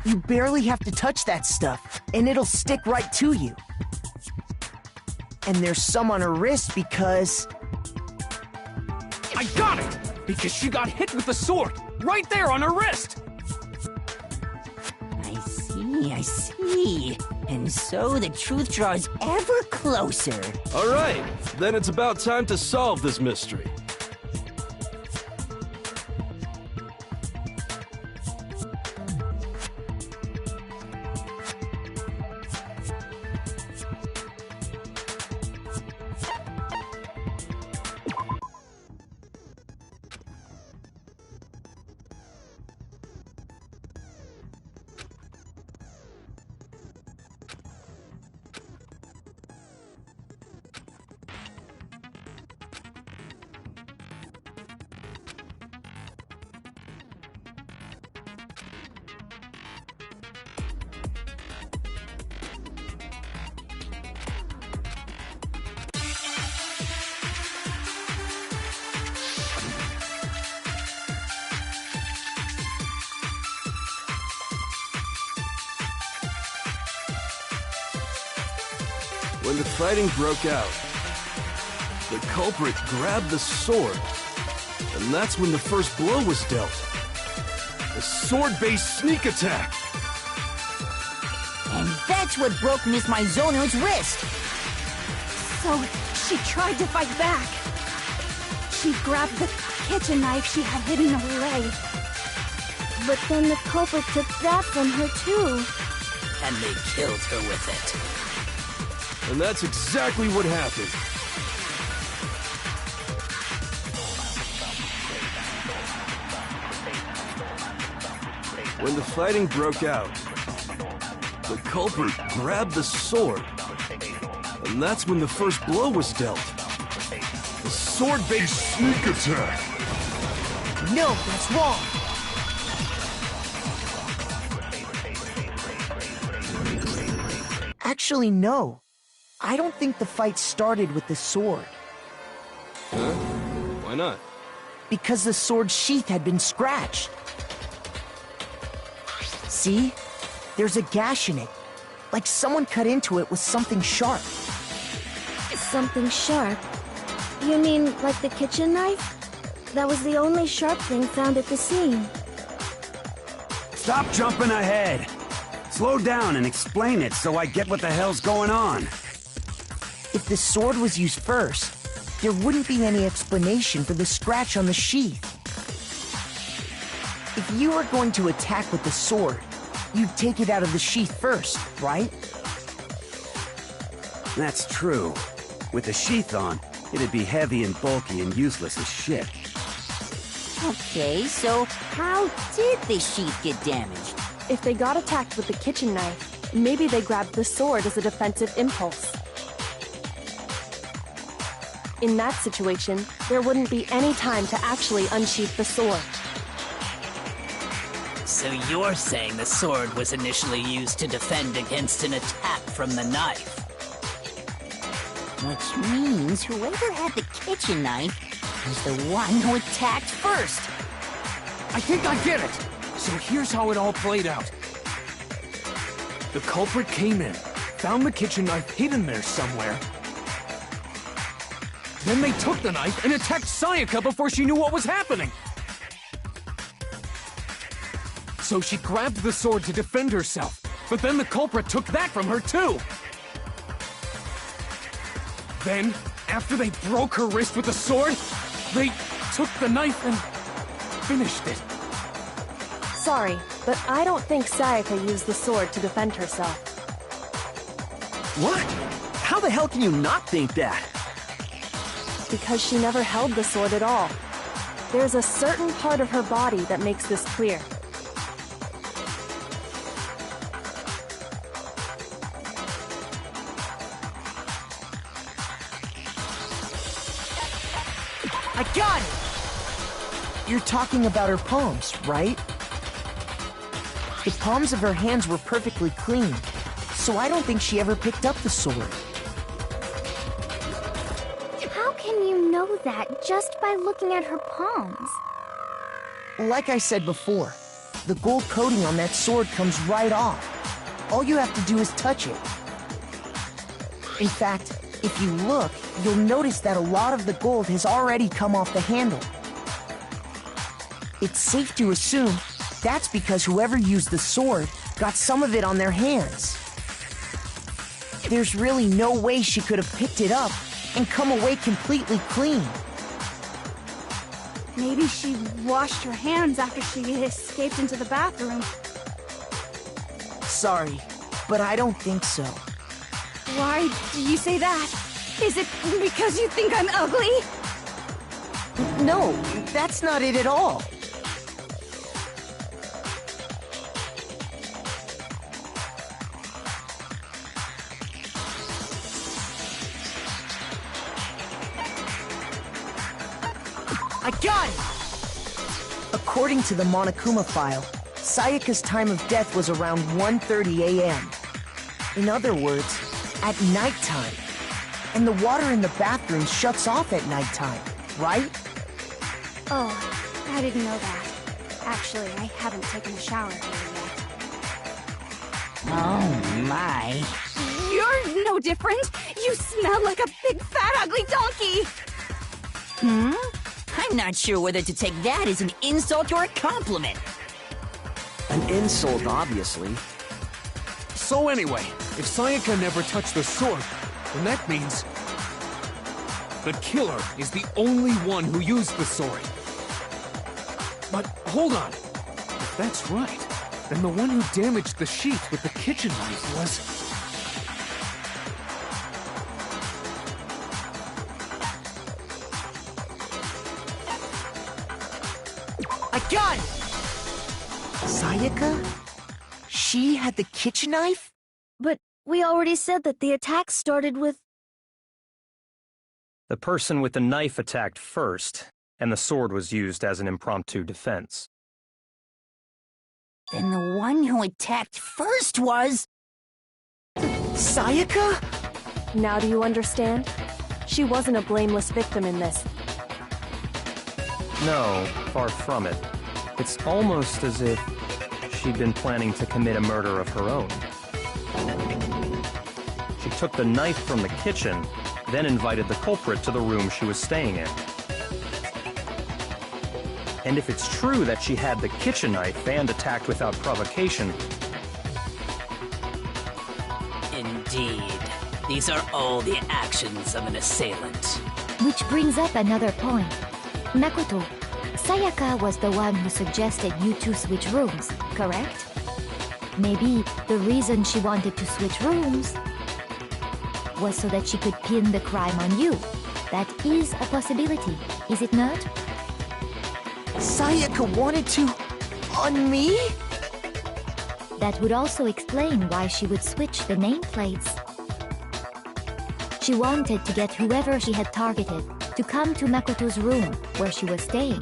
You barely have to touch that stuff, and it'll stick right to you. And there's some on her wrist because... I got it! Because she got hit with the sword, right there on her wrist! I see. And so the truth draws ever closer. Alright, then it's about time to solve this mystery. When the fighting broke out, the culprit grabbed the sword, and that's when the first blow was dealt. A sword-based sneak attack! And that's what broke Miss Maizono's wrist! So, she tried to fight back. She grabbed the kitchen knife she had hidden away. But then the culprit took that from her too. And they killed her with it. And that's exactly what happened. When the fighting broke out, the culprit grabbed the sword, and that's when the first blow was dealt. The sword-based sneak attack! No, that's wrong! Actually, no. I don't think the fight started with the sword. Huh? Why not? Because the sword's sheath had been scratched. See? There's a gash in it. Like someone cut into it with something sharp. Something sharp? You mean like the kitchen knife? That was the only sharp thing found at the scene. Stop jumping ahead! Slow down and explain it so I get what the hell's going on. If the sword was used first, there wouldn't be any explanation for the scratch on the sheath. If you were going to attack with the sword, you'd take it out of the sheath first, right? That's true. With the sheath on, it'd be heavy and bulky and useless as shit. Okay, so how did the sheath get damaged? If they got attacked with the kitchen knife, maybe they grabbed the sword as a defensive impulse. In that situation, there wouldn't be any time to actually unsheath the sword. So you're saying the sword was initially used to defend against an attack from the knife? Which means whoever had the kitchen knife was the one who attacked first. I think I get it! So here's how it all played out. The culprit came in, found the kitchen knife hidden there somewhere. Then they took the knife and attacked Sayaka before she knew what was happening. So she grabbed the sword to defend herself, but then the culprit took that from her too. Then, after they broke her wrist with the sword, they took the knife and finished it. Sorry, but I don't think Sayaka used the sword to defend herself. What? How the hell can you not think that? Because she never held the sword at all. There's a certain part of her body that makes this clear. I got it! You're talking about her palms, right? The palms of her hands were perfectly clean, so I don't think she ever picked up the sword. How can you know that just by looking at her palms? Like I said before, the gold coating on that sword comes right off. All you have to do is touch it. In fact, if you look, you'll notice that a lot of the gold has already come off the handle. It's safe to assume that's because whoever used the sword got some of it on their hands. There's really no way she could have picked it up and come away completely clean. Maybe she washed her hands after she escaped into the bathroom. Sorry, but I don't think so. Why do you say that? Is it because you think I'm ugly? No, that's not it at all. I got it! According to the Monokuma file, Sayaka's time of death was around 1:30 a.m. In other words, at nighttime. And the water in the bathroom shuts off at nighttime, right? Oh, I didn't know that. Actually, I haven't taken a shower here yet. Oh my. You're no different. You smell like a big, fat, ugly donkey! I'm not sure whether to take that as an insult or a compliment. An insult, obviously. So anyway, if Sayaka never touched the sword, then that means the killer is the only one who used the sword. But hold on. If that's right, then the one who damaged the sheet with the kitchen knife was... I got it! Sayaka? She had the kitchen knife? But we already said that the attack started with... The person with the knife attacked first, and the sword was used as an impromptu defense. Then the one who attacked first was... Sayaka? Now do you understand? She wasn't a blameless victim in this. No, far from it. It's almost as if she'd been planning to commit a murder of her own. She took the knife from the kitchen, then invited the culprit to the room she was staying in. And if it's true that she had the kitchen knife and attacked without provocation... Indeed. These are all the actions of an assailant. Which brings up another point. Makoto, Sayaka was the one who suggested you two switch rooms, correct? Maybe the reason she wanted to switch rooms was so that she could pin the crime on you. That is a possibility, is it not? Sayaka wanted to... on me? That would also explain why she would switch the nameplates. She wanted to get whoever she had targeted to come to Makoto's room where she was staying.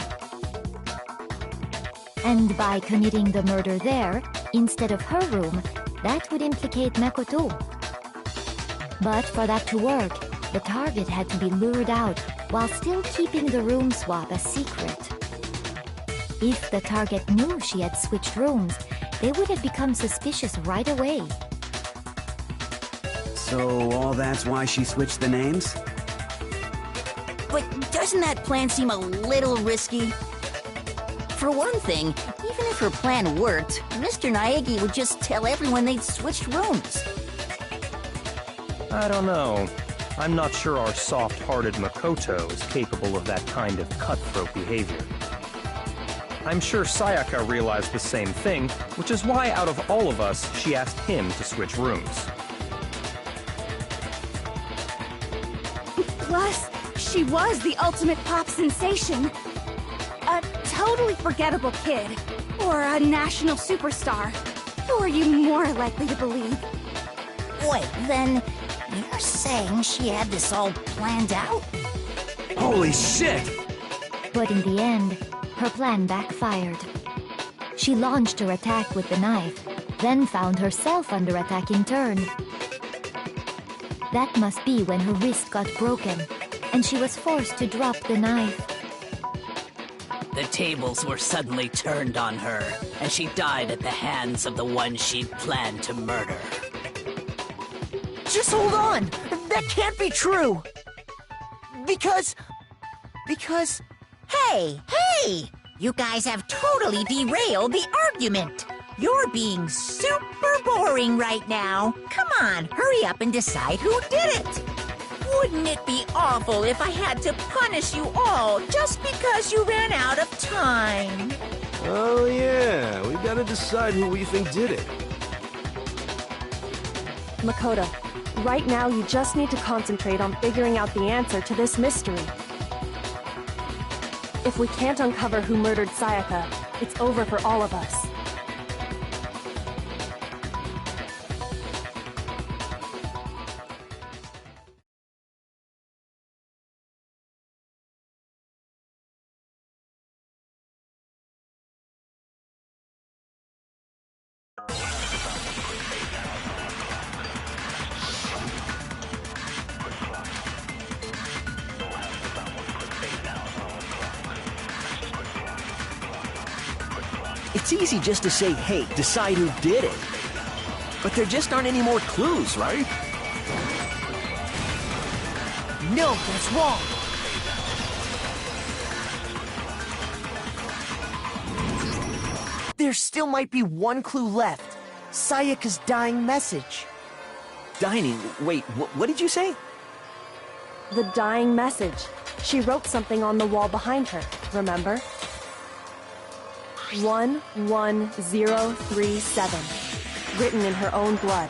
And by committing the murder there, instead of her room, that would implicate Makoto. But for that to work, the target had to be lured out while still keeping the room swap a secret. If the target knew she had switched rooms, they would have become suspicious right away. So all that's why she switched the names? But doesn't that plan seem a little risky? For one thing, even if her plan worked, Mr. Naegi would just tell everyone they'd switched rooms. I don't know. I'm not sure our soft-hearted Makoto is capable of that kind of cutthroat behavior. I'm sure Sayaka realized the same thing, which is why out of all of us, she asked him to switch rooms. Plus, she was the ultimate pop sensation. A totally forgettable kid. Or a national superstar. Who are you more likely to believe? Wait, then you're saying she had this all planned out? Holy shit! But in the end, her plan backfired. She launched her attack with the knife, then found herself under attack in turn. That must be when her wrist got broken, and she was forced to drop the knife. The tables were suddenly turned on her, and she died at the hands of the one she'd planned to murder. Just hold on! That can't be true! Because... Hey! You guys have totally derailed the argument! You're being super boring right now. Come on, hurry up and decide who did it! Wouldn't it be awful if I had to punish you all just because you ran out of time? Oh yeah, we gotta decide who we think did it. Makoto, right now you just need to concentrate on figuring out the answer to this mystery. If we can't uncover who murdered Sayaka, it's over for all of us. It's easy just to say, hey, decide who did it. But there just aren't any more clues, right? No, that's wrong. There still might be one clue left. Sayaka's dying message. Dining? Wait, what did you say? The dying message. She wrote something on the wall behind her, remember? 11037. Written in her own blood.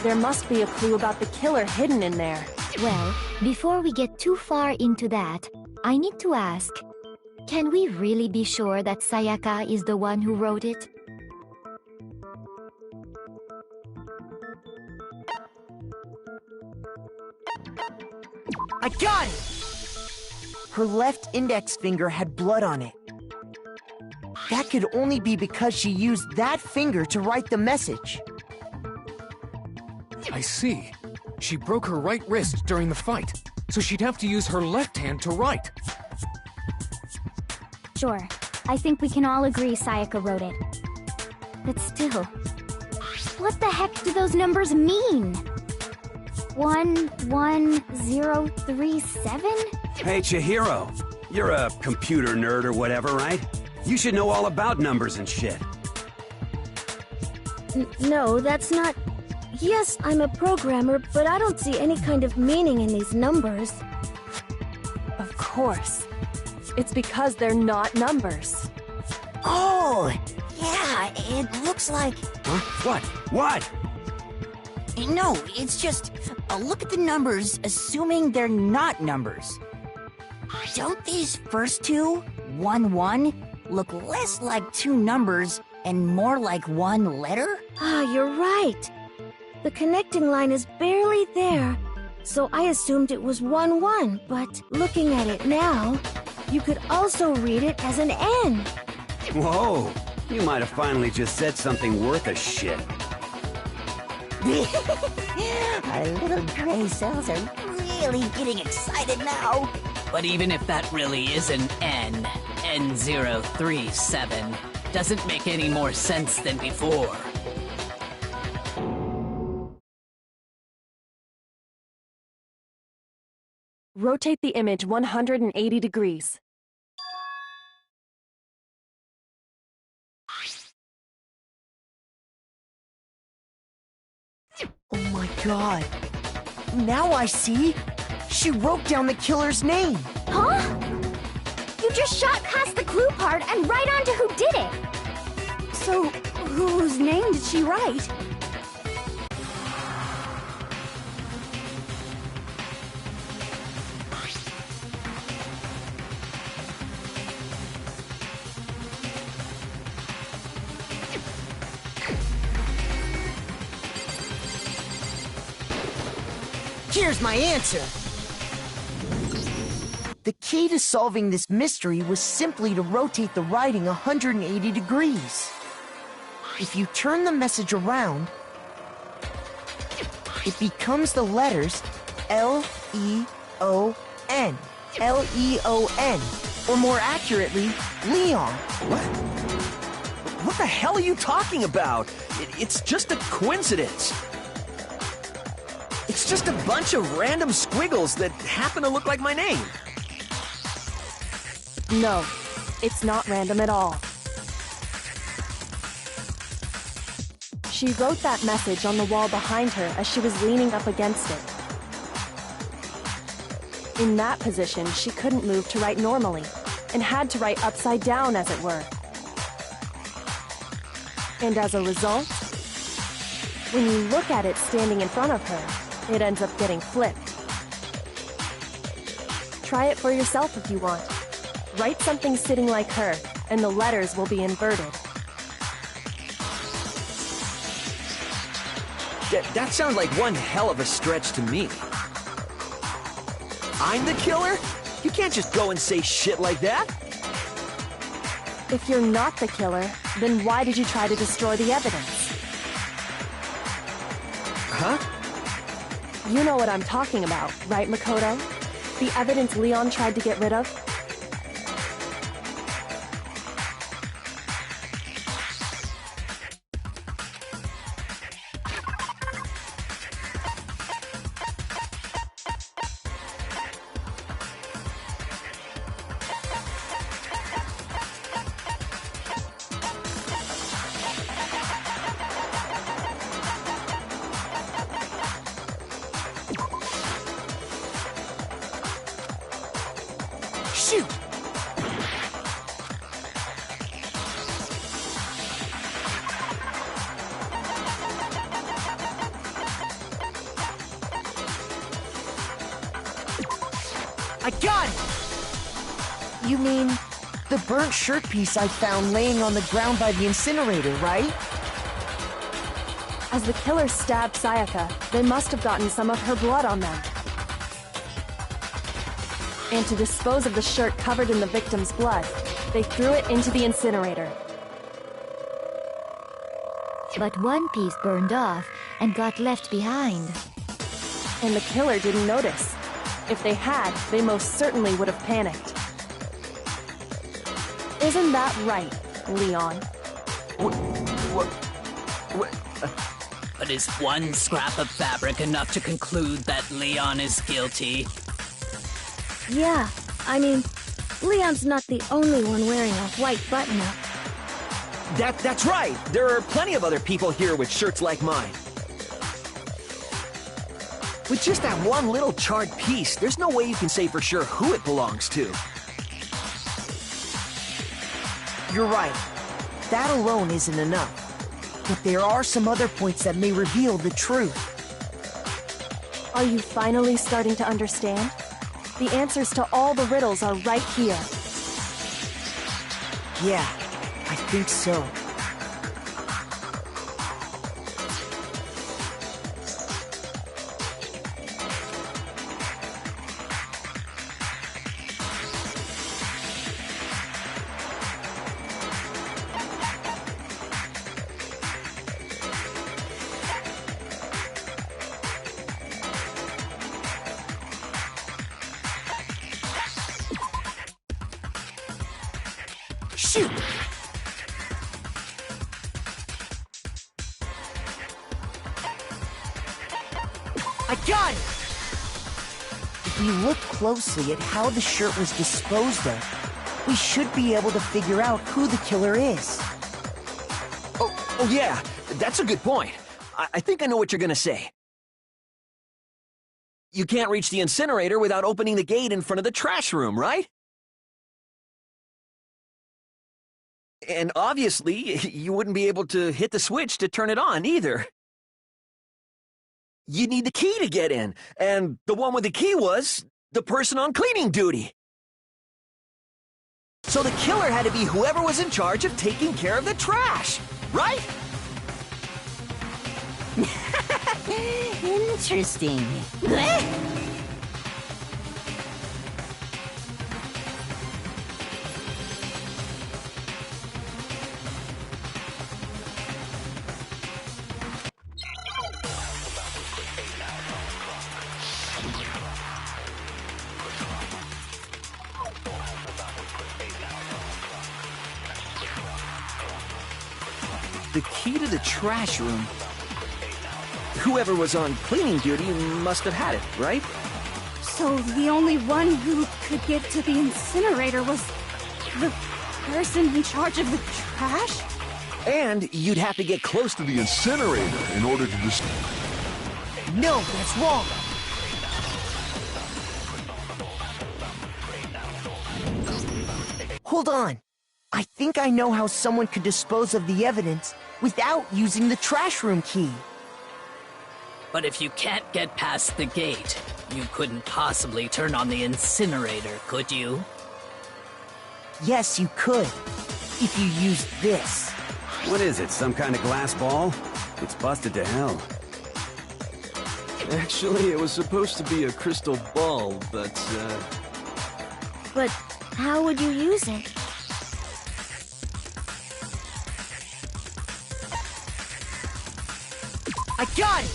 There must be a clue about the killer hidden in there. Well, before we get too far into that, I need to ask, can we really be sure that Sayaka is the one who wrote it? I got it! Her left index finger had blood on it. That could only be because she used that finger to write the message. I see. She broke her right wrist during the fight, so she'd have to use her left hand to write. Sure, I think we can all agree Sayaka wrote it. But still, what the heck do those numbers mean? 11037? Hey, Chihiro. You're a computer nerd or whatever, right? You should know all about numbers and shit. No, that's not... Yes, I'm a programmer, but I don't see any kind of meaning in these numbers. Of course. It's because they're not numbers. Oh, yeah, it looks like... Huh? What? What? No, it's just... look at the numbers, assuming they're not numbers. Don't these first two, 1-1, look less like two numbers and more like one letter? Ah, you're right. The connecting line is barely there, so I assumed it was 1-1, but looking at it now, you could also read it as an N. Whoa, you might have finally just said something worth a shit. Our little gray cells are really getting excited now. But even if that really is an N037, doesn't make any more sense than before. Rotate the image 180 degrees. Oh my god. Now I see. She wrote down the killer's name. Huh? You just shot past the clue part and right onto who did it. So, whose name did she write? Here's my answer. The key to solving this mystery was simply to rotate the writing 180 degrees. If you turn the message around, it becomes the letters L-E-O-N. L-E-O-N. Or more accurately, Leon. What the hell are you talking about? It's just a coincidence. It's just a bunch of random squiggles that happen to look like my name. No, it's not random at all. She wrote that message on the wall behind her as she was leaning up against it. In that position, she couldn't move to write normally, and had to write upside down, as it were. And as a result, when you look at it standing in front of her, it ends up getting flipped. Try it for yourself if you want. Write something sitting like her, and the letters will be inverted. That sounds like one hell of a stretch to me. I'm the killer? You can't just go and say shit like that. If you're not the killer, then why did you try to destroy the evidence? Huh? You know what I'm talking about, right, Makoto? The evidence Leon tried to get rid of? I got it! You mean the burnt shirt piece I found laying on the ground by the incinerator, right? As the killer stabbed Sayaka, they must have gotten some of her blood on them. And to dispose of the shirt covered in the victim's blood, they threw it into the incinerator. But one piece burned off and got left behind. And the killer didn't notice. If they had, they most certainly would have panicked. Isn't that right, Leon? But is one scrap of fabric enough to conclude that Leon is guilty? Yeah, I mean, Leon's not the only one wearing a white button-up. That's right! There are plenty of other people here with shirts like mine. With just that one little charred piece, there's no way you can say for sure who it belongs to. You're right. That alone isn't enough. But there are some other points that may reveal the truth. Are you finally starting to understand? The answers to all the riddles are right here. Yeah, I think so. Shoot! I got it! If we look closely at how the shirt was disposed of, we should be able to figure out who the killer is. Oh yeah, that's a good point. I think I know what you're gonna say. You can't reach the incinerator without opening the gate in front of the trash room, right? And obviously, you wouldn't be able to hit the switch to turn it on, either. You need the key to get in, and the one with the key was the person on cleaning duty. So the killer had to be whoever was in charge of taking care of the trash, right? Interesting. The key to the trash room. Whoever was on cleaning duty must have had it, right? So the only one who could get to the incinerator was the person in charge of the trash? And you'd have to get close to the incinerator in order to just... No, that's wrong! Hold on. I think I know how someone could dispose of the evidence without using the trash room key. But if you can't get past the gate, you couldn't possibly turn on the incinerator, could you? Yes, you could. If you used this. What is it, some kind of glass ball? It's busted to hell. Actually, it was supposed to be a crystal ball, but, But how would you use it? I got it!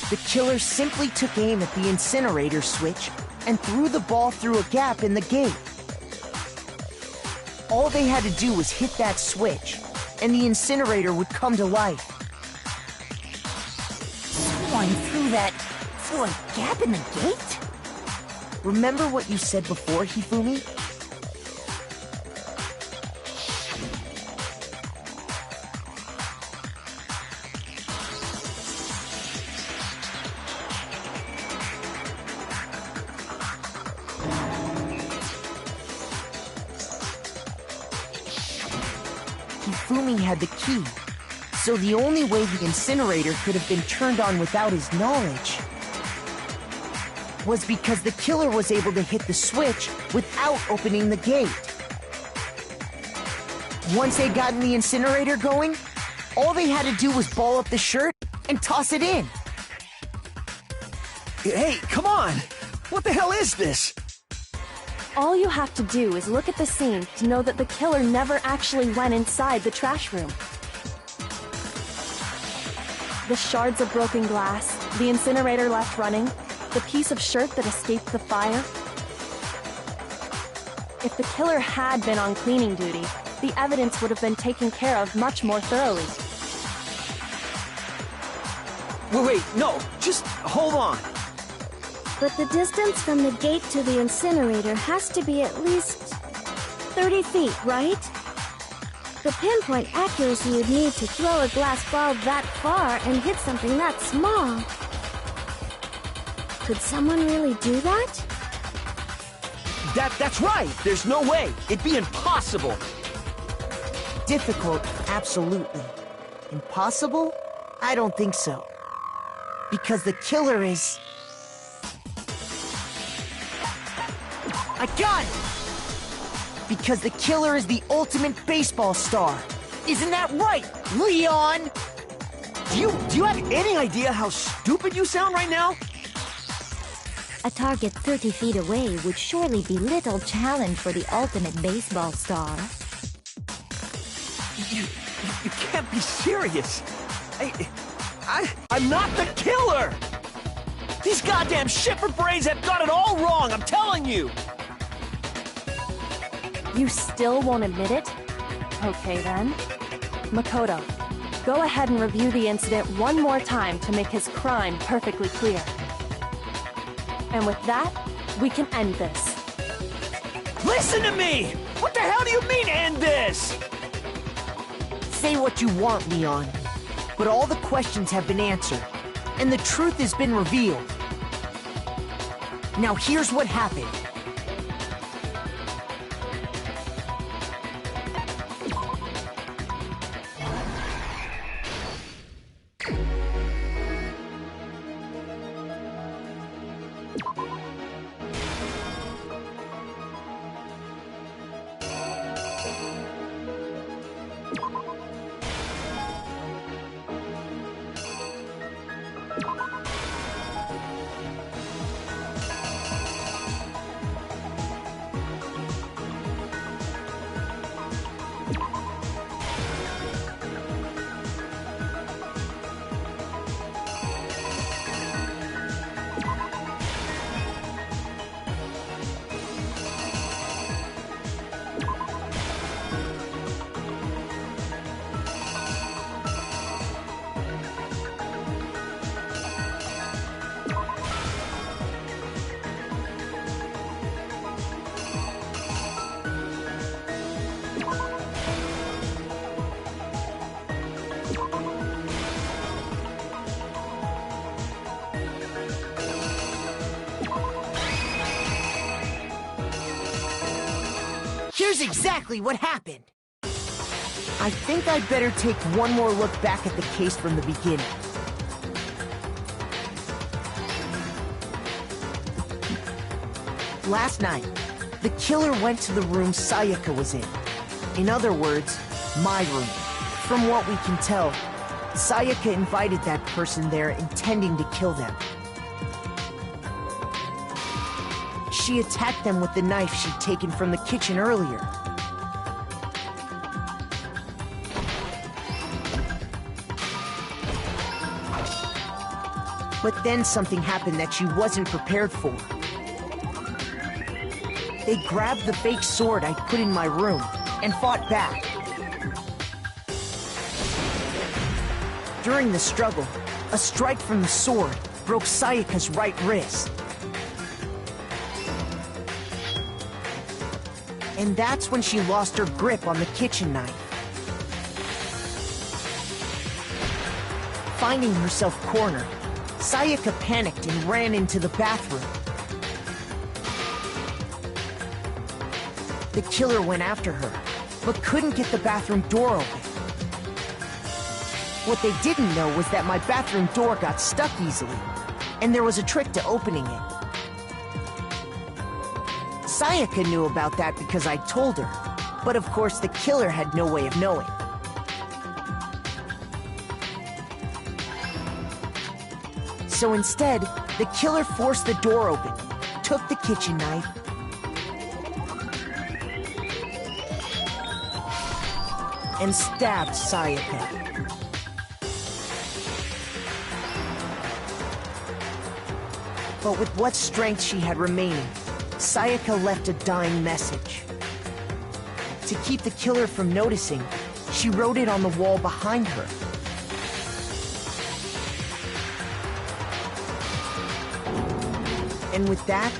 The killer simply took aim at the incinerator switch and threw the ball through a gap in the gate. All they had to do was hit that switch, and the incinerator would come to life. Someone through a gap in the gate? Remember what you said before, Hifumi? Hifumi had the key, so the only way the incinerator could have been turned on without his knowledge was because the killer was able to hit the switch without opening the gate. Once they got in the incinerator going, all they had to do was ball up the shirt and toss it in. Hey, come on! What the hell is this? All you have to do is look at the scene to know that the killer never actually went inside the trash room. The shards of broken glass, the incinerator left running, the piece of shirt that escaped the fire. If the killer had been on cleaning duty, the evidence would have been taken care of much more thoroughly. Wait, no, just hold on. But the distance from the gate to the incinerator has to be at least 30 feet, right? The pinpoint accuracy you'd need to throw a glass ball that far and hit something that small. Could someone really do that? That's right! There's no way! It'd be impossible! Difficult, absolutely. Impossible? I don't think so. Because the killer is... I got it! Because the killer is the ultimate baseball star. Isn't that right, Leon? Do you have any idea how stupid you sound right now? A target 30 feet away would surely be little challenge for the ultimate baseball star. You can't be serious. I'm not the killer! These goddamn shipper brains have got it all wrong, I'm telling you! You still won't admit it? Okay then. Makoto, go ahead and review the incident one more time to make his crime perfectly clear. And with that, we can end this. Listen to me! What the hell do you mean, end this? Say what you want, Leon, but all the questions have been answered, and the truth has been revealed. Now here's what happened. Here's exactly what happened. I think I'd better take one more look back at the case from the beginning. Last night, the killer went to the room Sayaka was in. In other words, my room. From what we can tell, Sayaka invited that person there intending to kill them. She attacked them with the knife she'd taken from the kitchen earlier. But then something happened that she wasn't prepared for. They grabbed the fake sword I'd put in my room and fought back. During the struggle, a strike from the sword broke Sayaka's right wrist. And that's when she lost her grip on the kitchen knife. Finding herself cornered, Sayaka panicked and ran into the bathroom. The killer went after her, but couldn't get the bathroom door open. What they didn't know was that my bathroom door got stuck easily, and there was a trick to opening it. Sayaka knew about that because I told her, but of course the killer had no way of knowing. So instead, the killer forced the door open, took the kitchen knife, and stabbed Sayaka. But with what strength she had remaining, Sayaka left a dying message. To keep the killer from noticing, she wrote it on the wall behind her. And with that,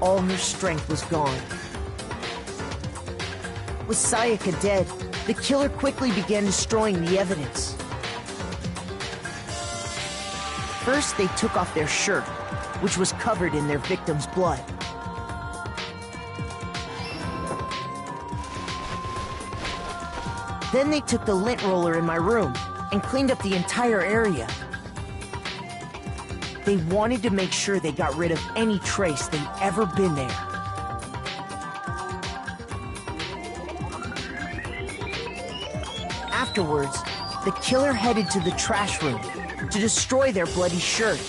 all her strength was gone. With Sayaka dead, the killer quickly began destroying the evidence. First, they took off their shirt, which was covered in their victim's blood. Then they took the lint roller in my room and cleaned up the entire area. They wanted to make sure they got rid of any trace they'd ever been there. Afterwards, the killer headed to the trash room to destroy their bloody shirt.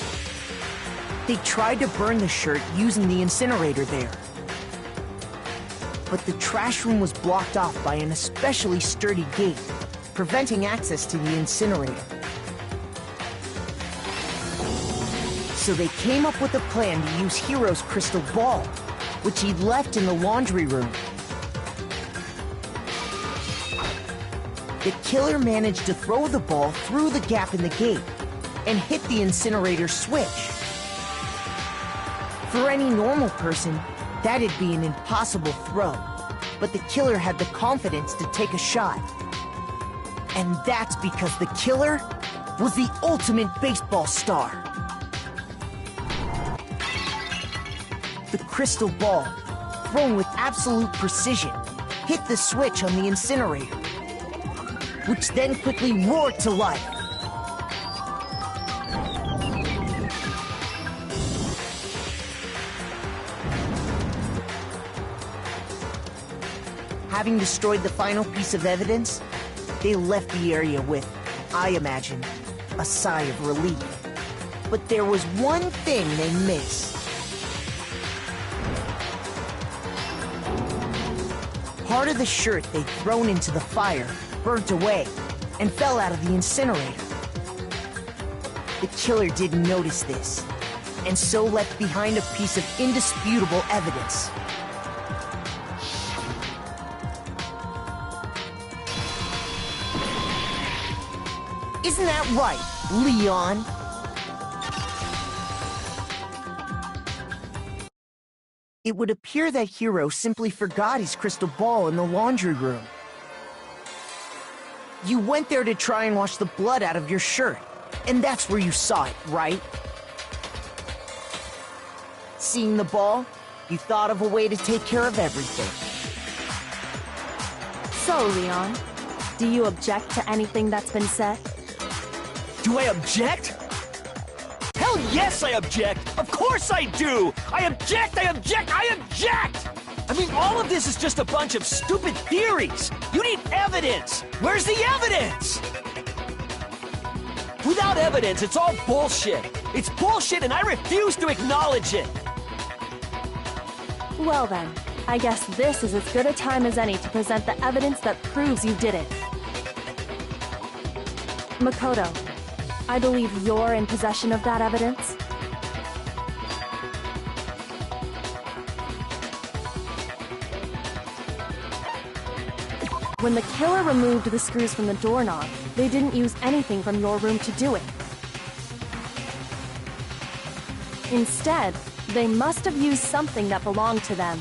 They tried to burn the shirt using the incinerator there. But the trash room was blocked off by an especially sturdy gate, preventing access to the incinerator. So they came up with a plan to use Hiro's crystal ball, which he'd left in the laundry room. The killer managed to throw the ball through the gap in the gate and hit the incinerator switch. For any normal person, that'd be an impossible throw, but the killer had the confidence to take a shot. And that's because the killer was the ultimate baseball star. The crystal ball, thrown with absolute precision, hit the switch on the incinerator, which then quickly roared to life. Having destroyed the final piece of evidence, they left the area with, I imagine, a sigh of relief. But there was one thing they missed. Part of the shirt they'd thrown into the fire burnt away and fell out of the incinerator. The killer didn't notice this, and so left behind a piece of indisputable evidence. Isn't that right, Leon? It would appear that Hiro simply forgot his crystal ball in the laundry room. You went there to try and wash the blood out of your shirt, and that's where you saw it, right? Seeing the ball, you thought of a way to take care of everything. So, Leon, do you object to anything that's been said? Do I object? Hell yes, I object! Of course I do! I object! I object! I object! I mean, all of this is just a bunch of stupid theories! You need evidence! Where's the evidence? Without evidence, it's all bullshit! It's bullshit and I refuse to acknowledge it! Well then, I guess this is as good a time as any to present the evidence that proves you did it. Makoto, I believe you're in possession of that evidence. When the killer removed the screws from the doorknob, they didn't use anything from your room to do it. Instead, they must have used something that belonged to them.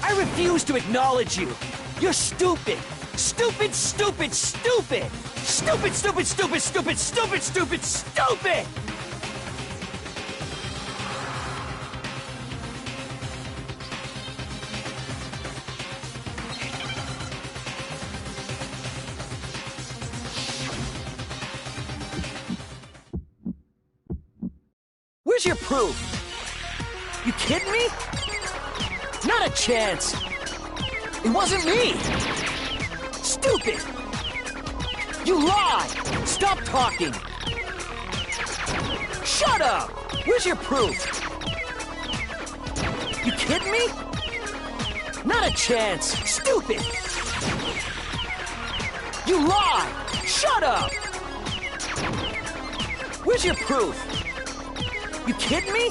I refuse to acknowledge you! You're stupid! Stupid, stupid, stupid! Stupid, stupid, stupid, stupid, stupid, stupid, stupid! Where's your proof? You kidding me? Not a chance! It wasn't me! Stupid! You lie! Stop talking! Shut up! Where's your proof? You kidding me? Not a chance! Stupid! You lie! Shut up! Where's your proof? You kidding me?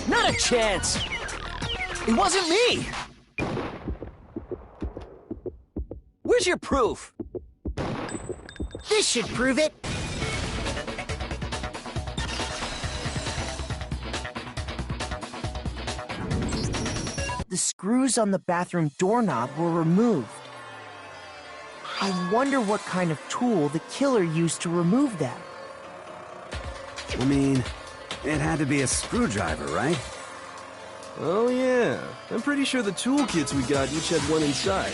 Not a chance! It wasn't me! Where's your proof? This should prove it. The screws on the bathroom doorknob were removed. I wonder what kind of tool the killer used to remove them. I mean, it had to be a screwdriver, right? Oh yeah, I'm pretty sure the toolkits we got each had one inside.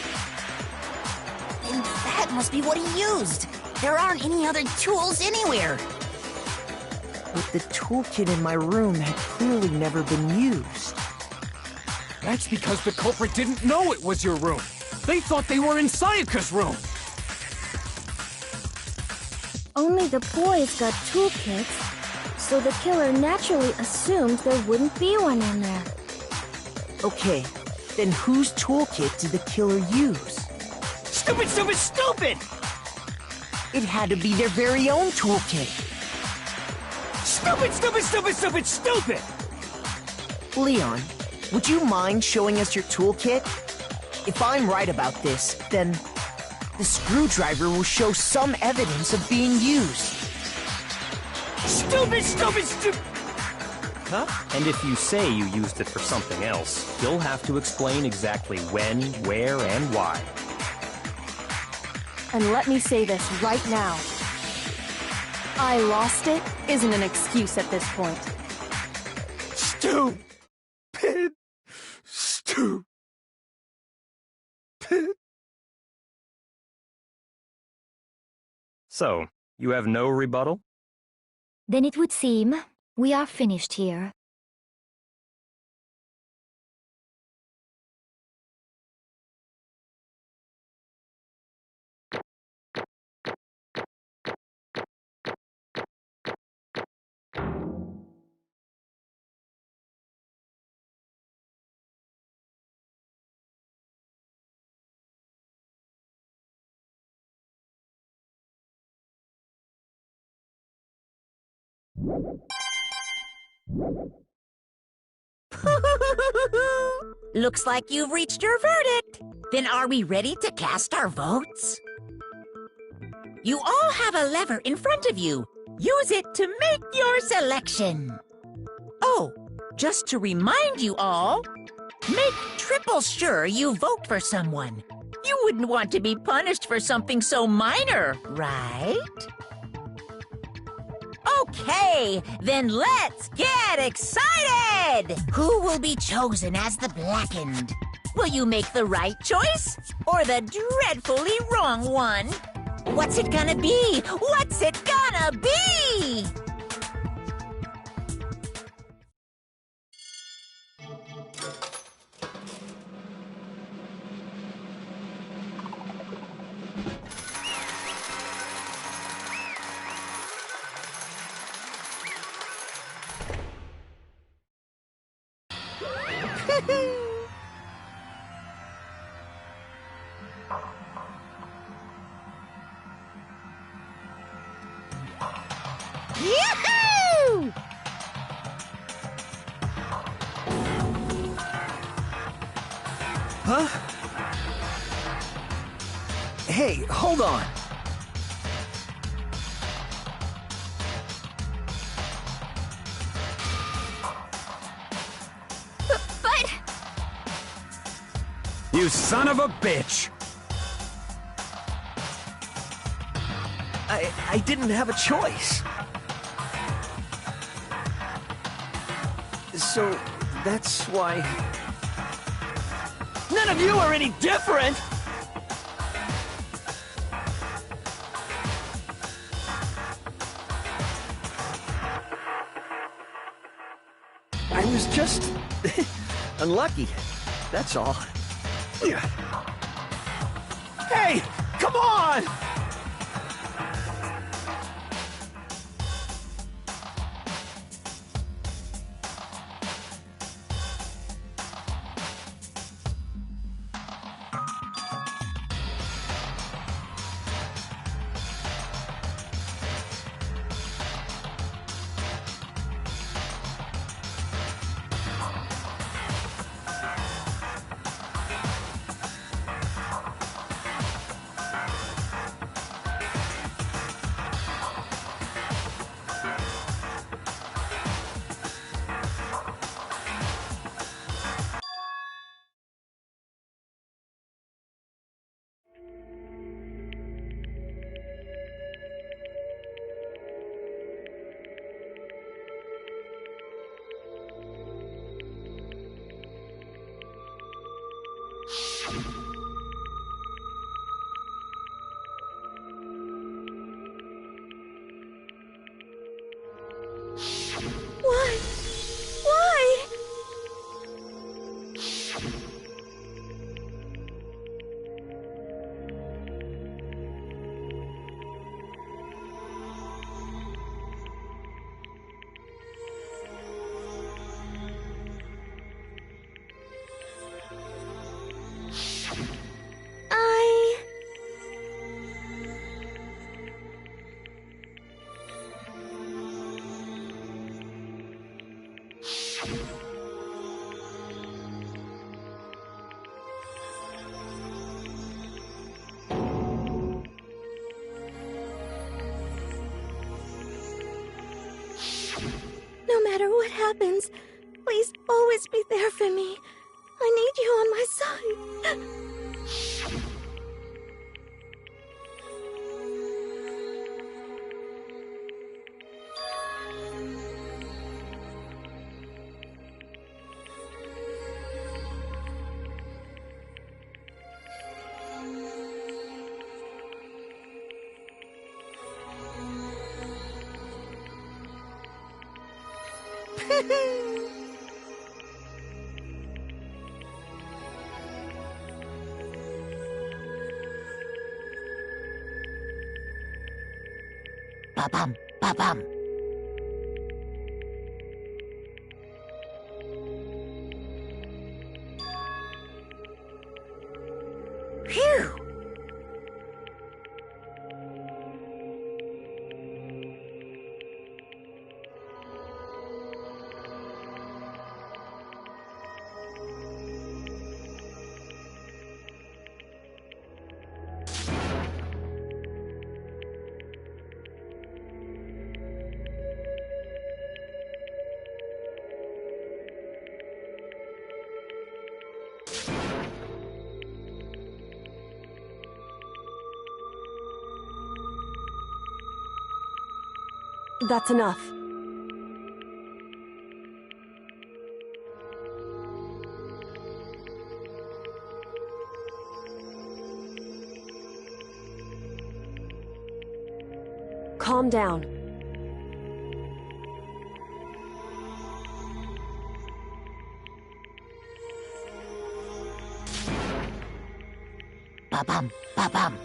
And that must be what he used. There aren't any other tools anywhere. But the toolkit in my room had clearly never been used. That's because the culprit didn't know it was your room. They thought they were in Sayaka's room. Only the boys got toolkits, so the killer naturally assumed there wouldn't be one in there. Okay, then whose toolkit did the killer use? Stupid, stupid, stupid! It had to be their very own toolkit. Stupid, stupid, stupid, stupid, stupid! Leon, would you mind showing us your toolkit? If I'm right about this, then the screwdriver will show some evidence of being used. Stupid, stupid, stupid! Huh? And if you say you used it for something else, you'll have to explain exactly when, where, and why. And let me say this right now. I lost it isn't an excuse at this point. Stupid. Stupid. So, you have no rebuttal? Then it would seem we are finished here. Looks like you've reached your verdict. Then are we ready to cast our votes? You all have a lever in front of you. Use it to make your selection. Oh, just to remind you all, make triple sure you vote for someone. You wouldn't want to be punished for something so minor, right? Okay, then let's get excited! Who will be chosen as the Blackened? Will you make the right choice or the dreadfully wrong one? What's it gonna be? What's it gonna be? Yahoo! Huh? Hey, hold on. But... You son of a bitch! I didn't have a choice. So, that's why... None of you are any different! just unlucky. That's all. Hey, come on! Why? Why? No matter what happens, please always be there for me. I need you on my side. Ba-bum, ba-bum. Phew! That's enough. Calm down. Ba-bum, ba-bum.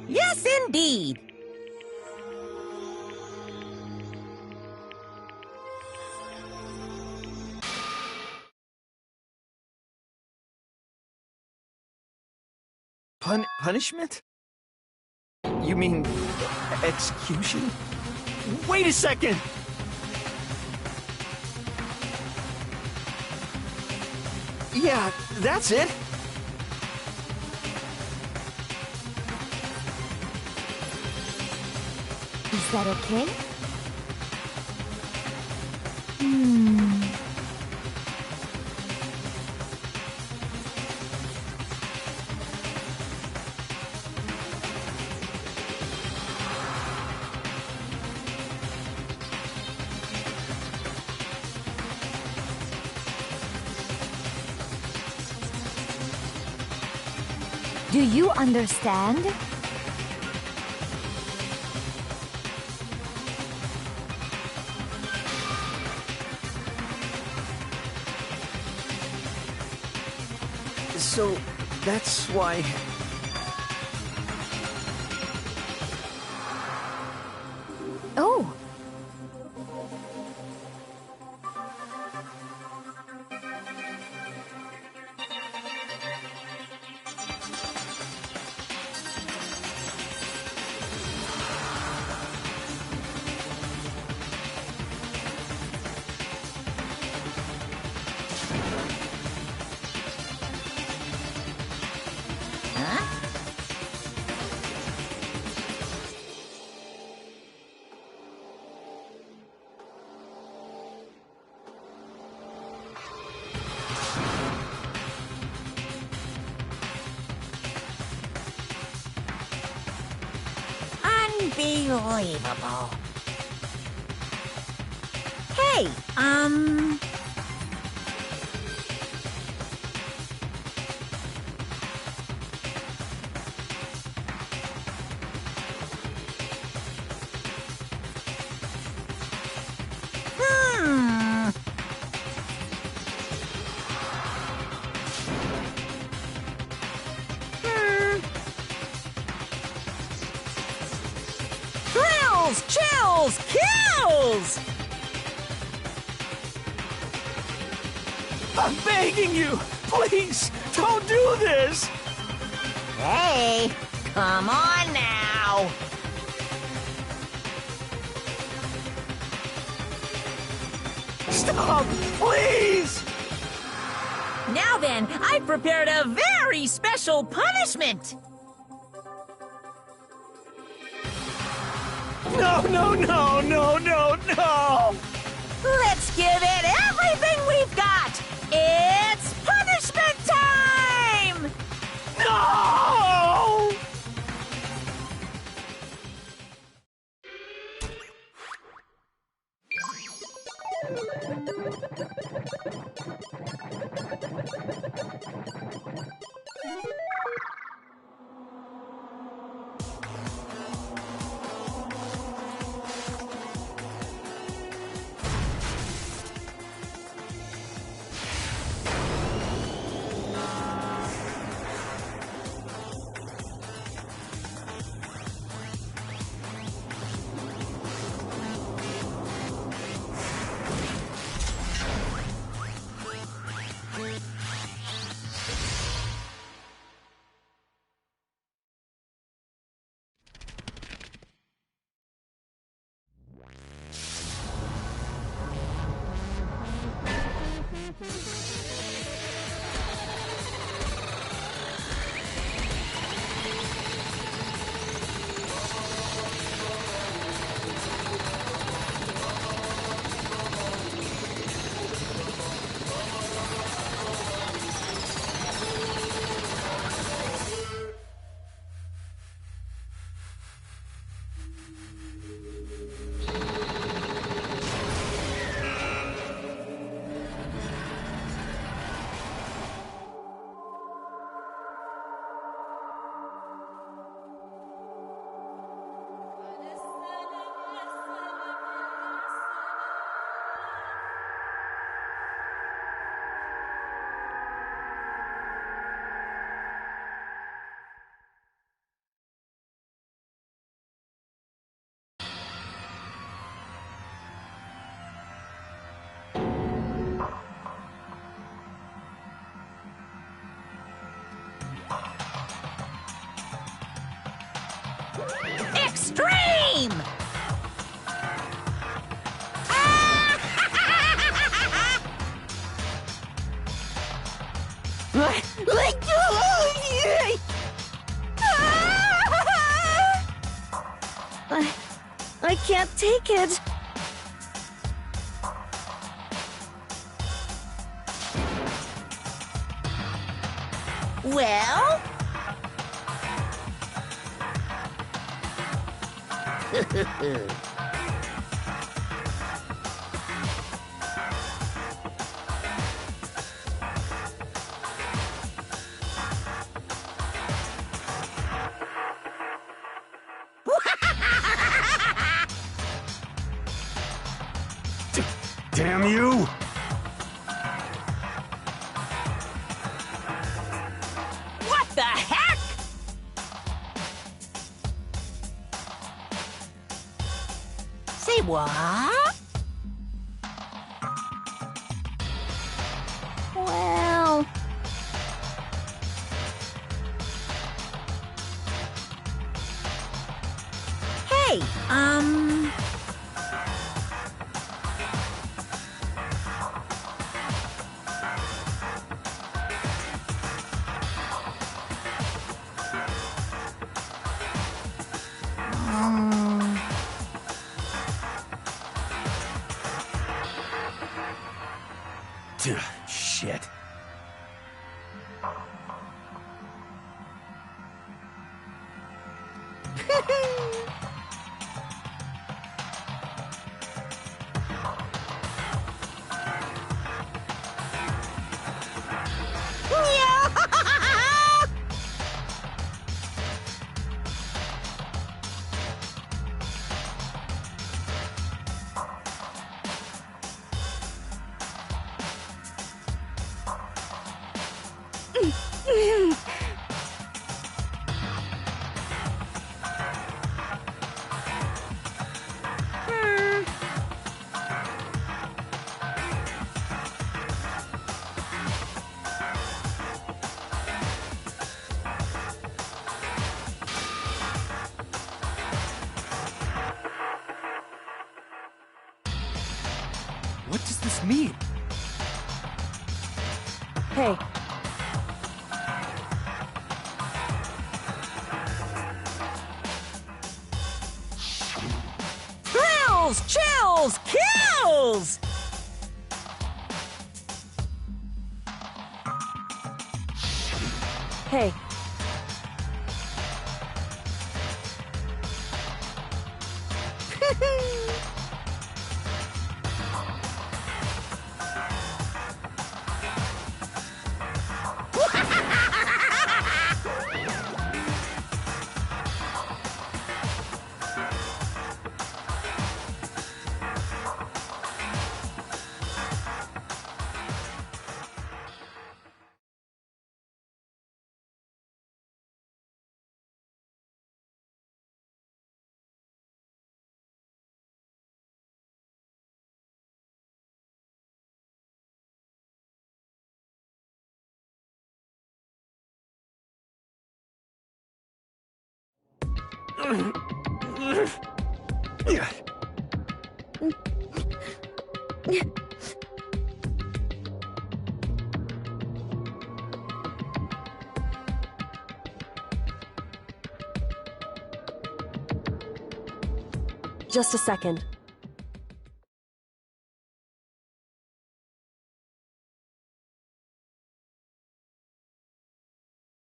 Yes, indeed. Punishment? You mean execution? Wait a second! Yeah, that's it. Is that okay? Do you understand? So, that's why... Oh! Unbelievable. Hey, Thrills, chills, kills! I'm begging you! Please, don't do this! Hey, come on now. Stop, please! Now then, I've prepared a very special punishment. No, no, no, no, no, no! Let's give it everything we've got. It's punishment time! No! Extreme! I can't take it. Well? Damn you! What the heck? Say what? Well... Hey, Shit. What does this mean? Hey. thrills, chills, kills! Hey. Just a second.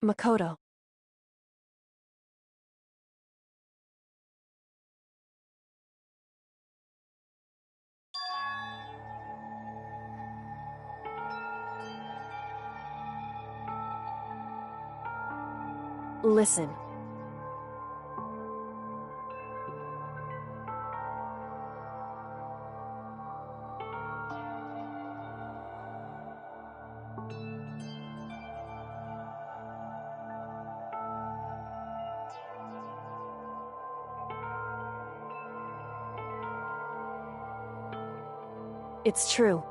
Makoto. Listen. It's true.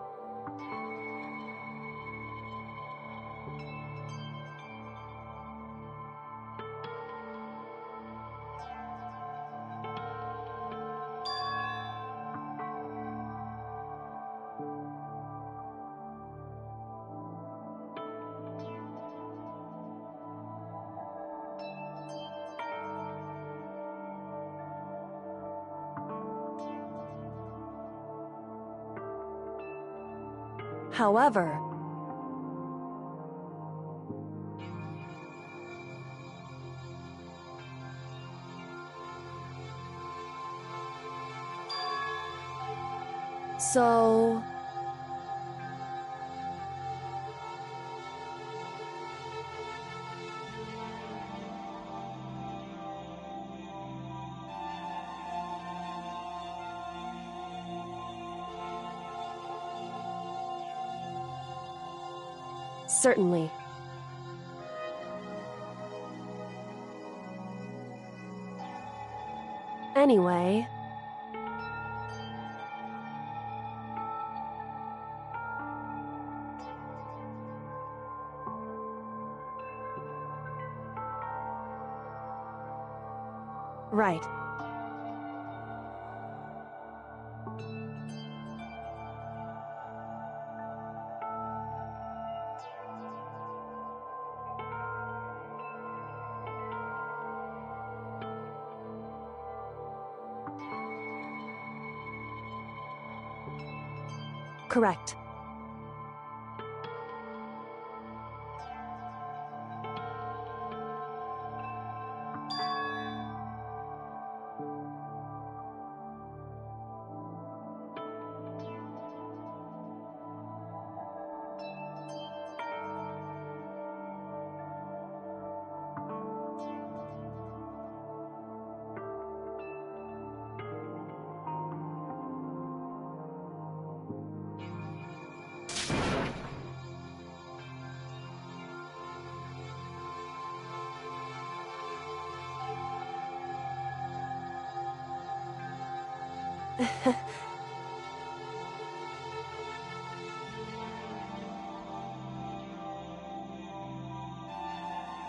However, so... Certainly. Anyway... Right. Correct.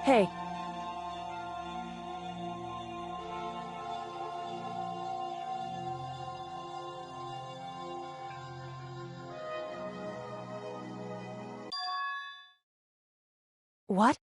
Hey. What?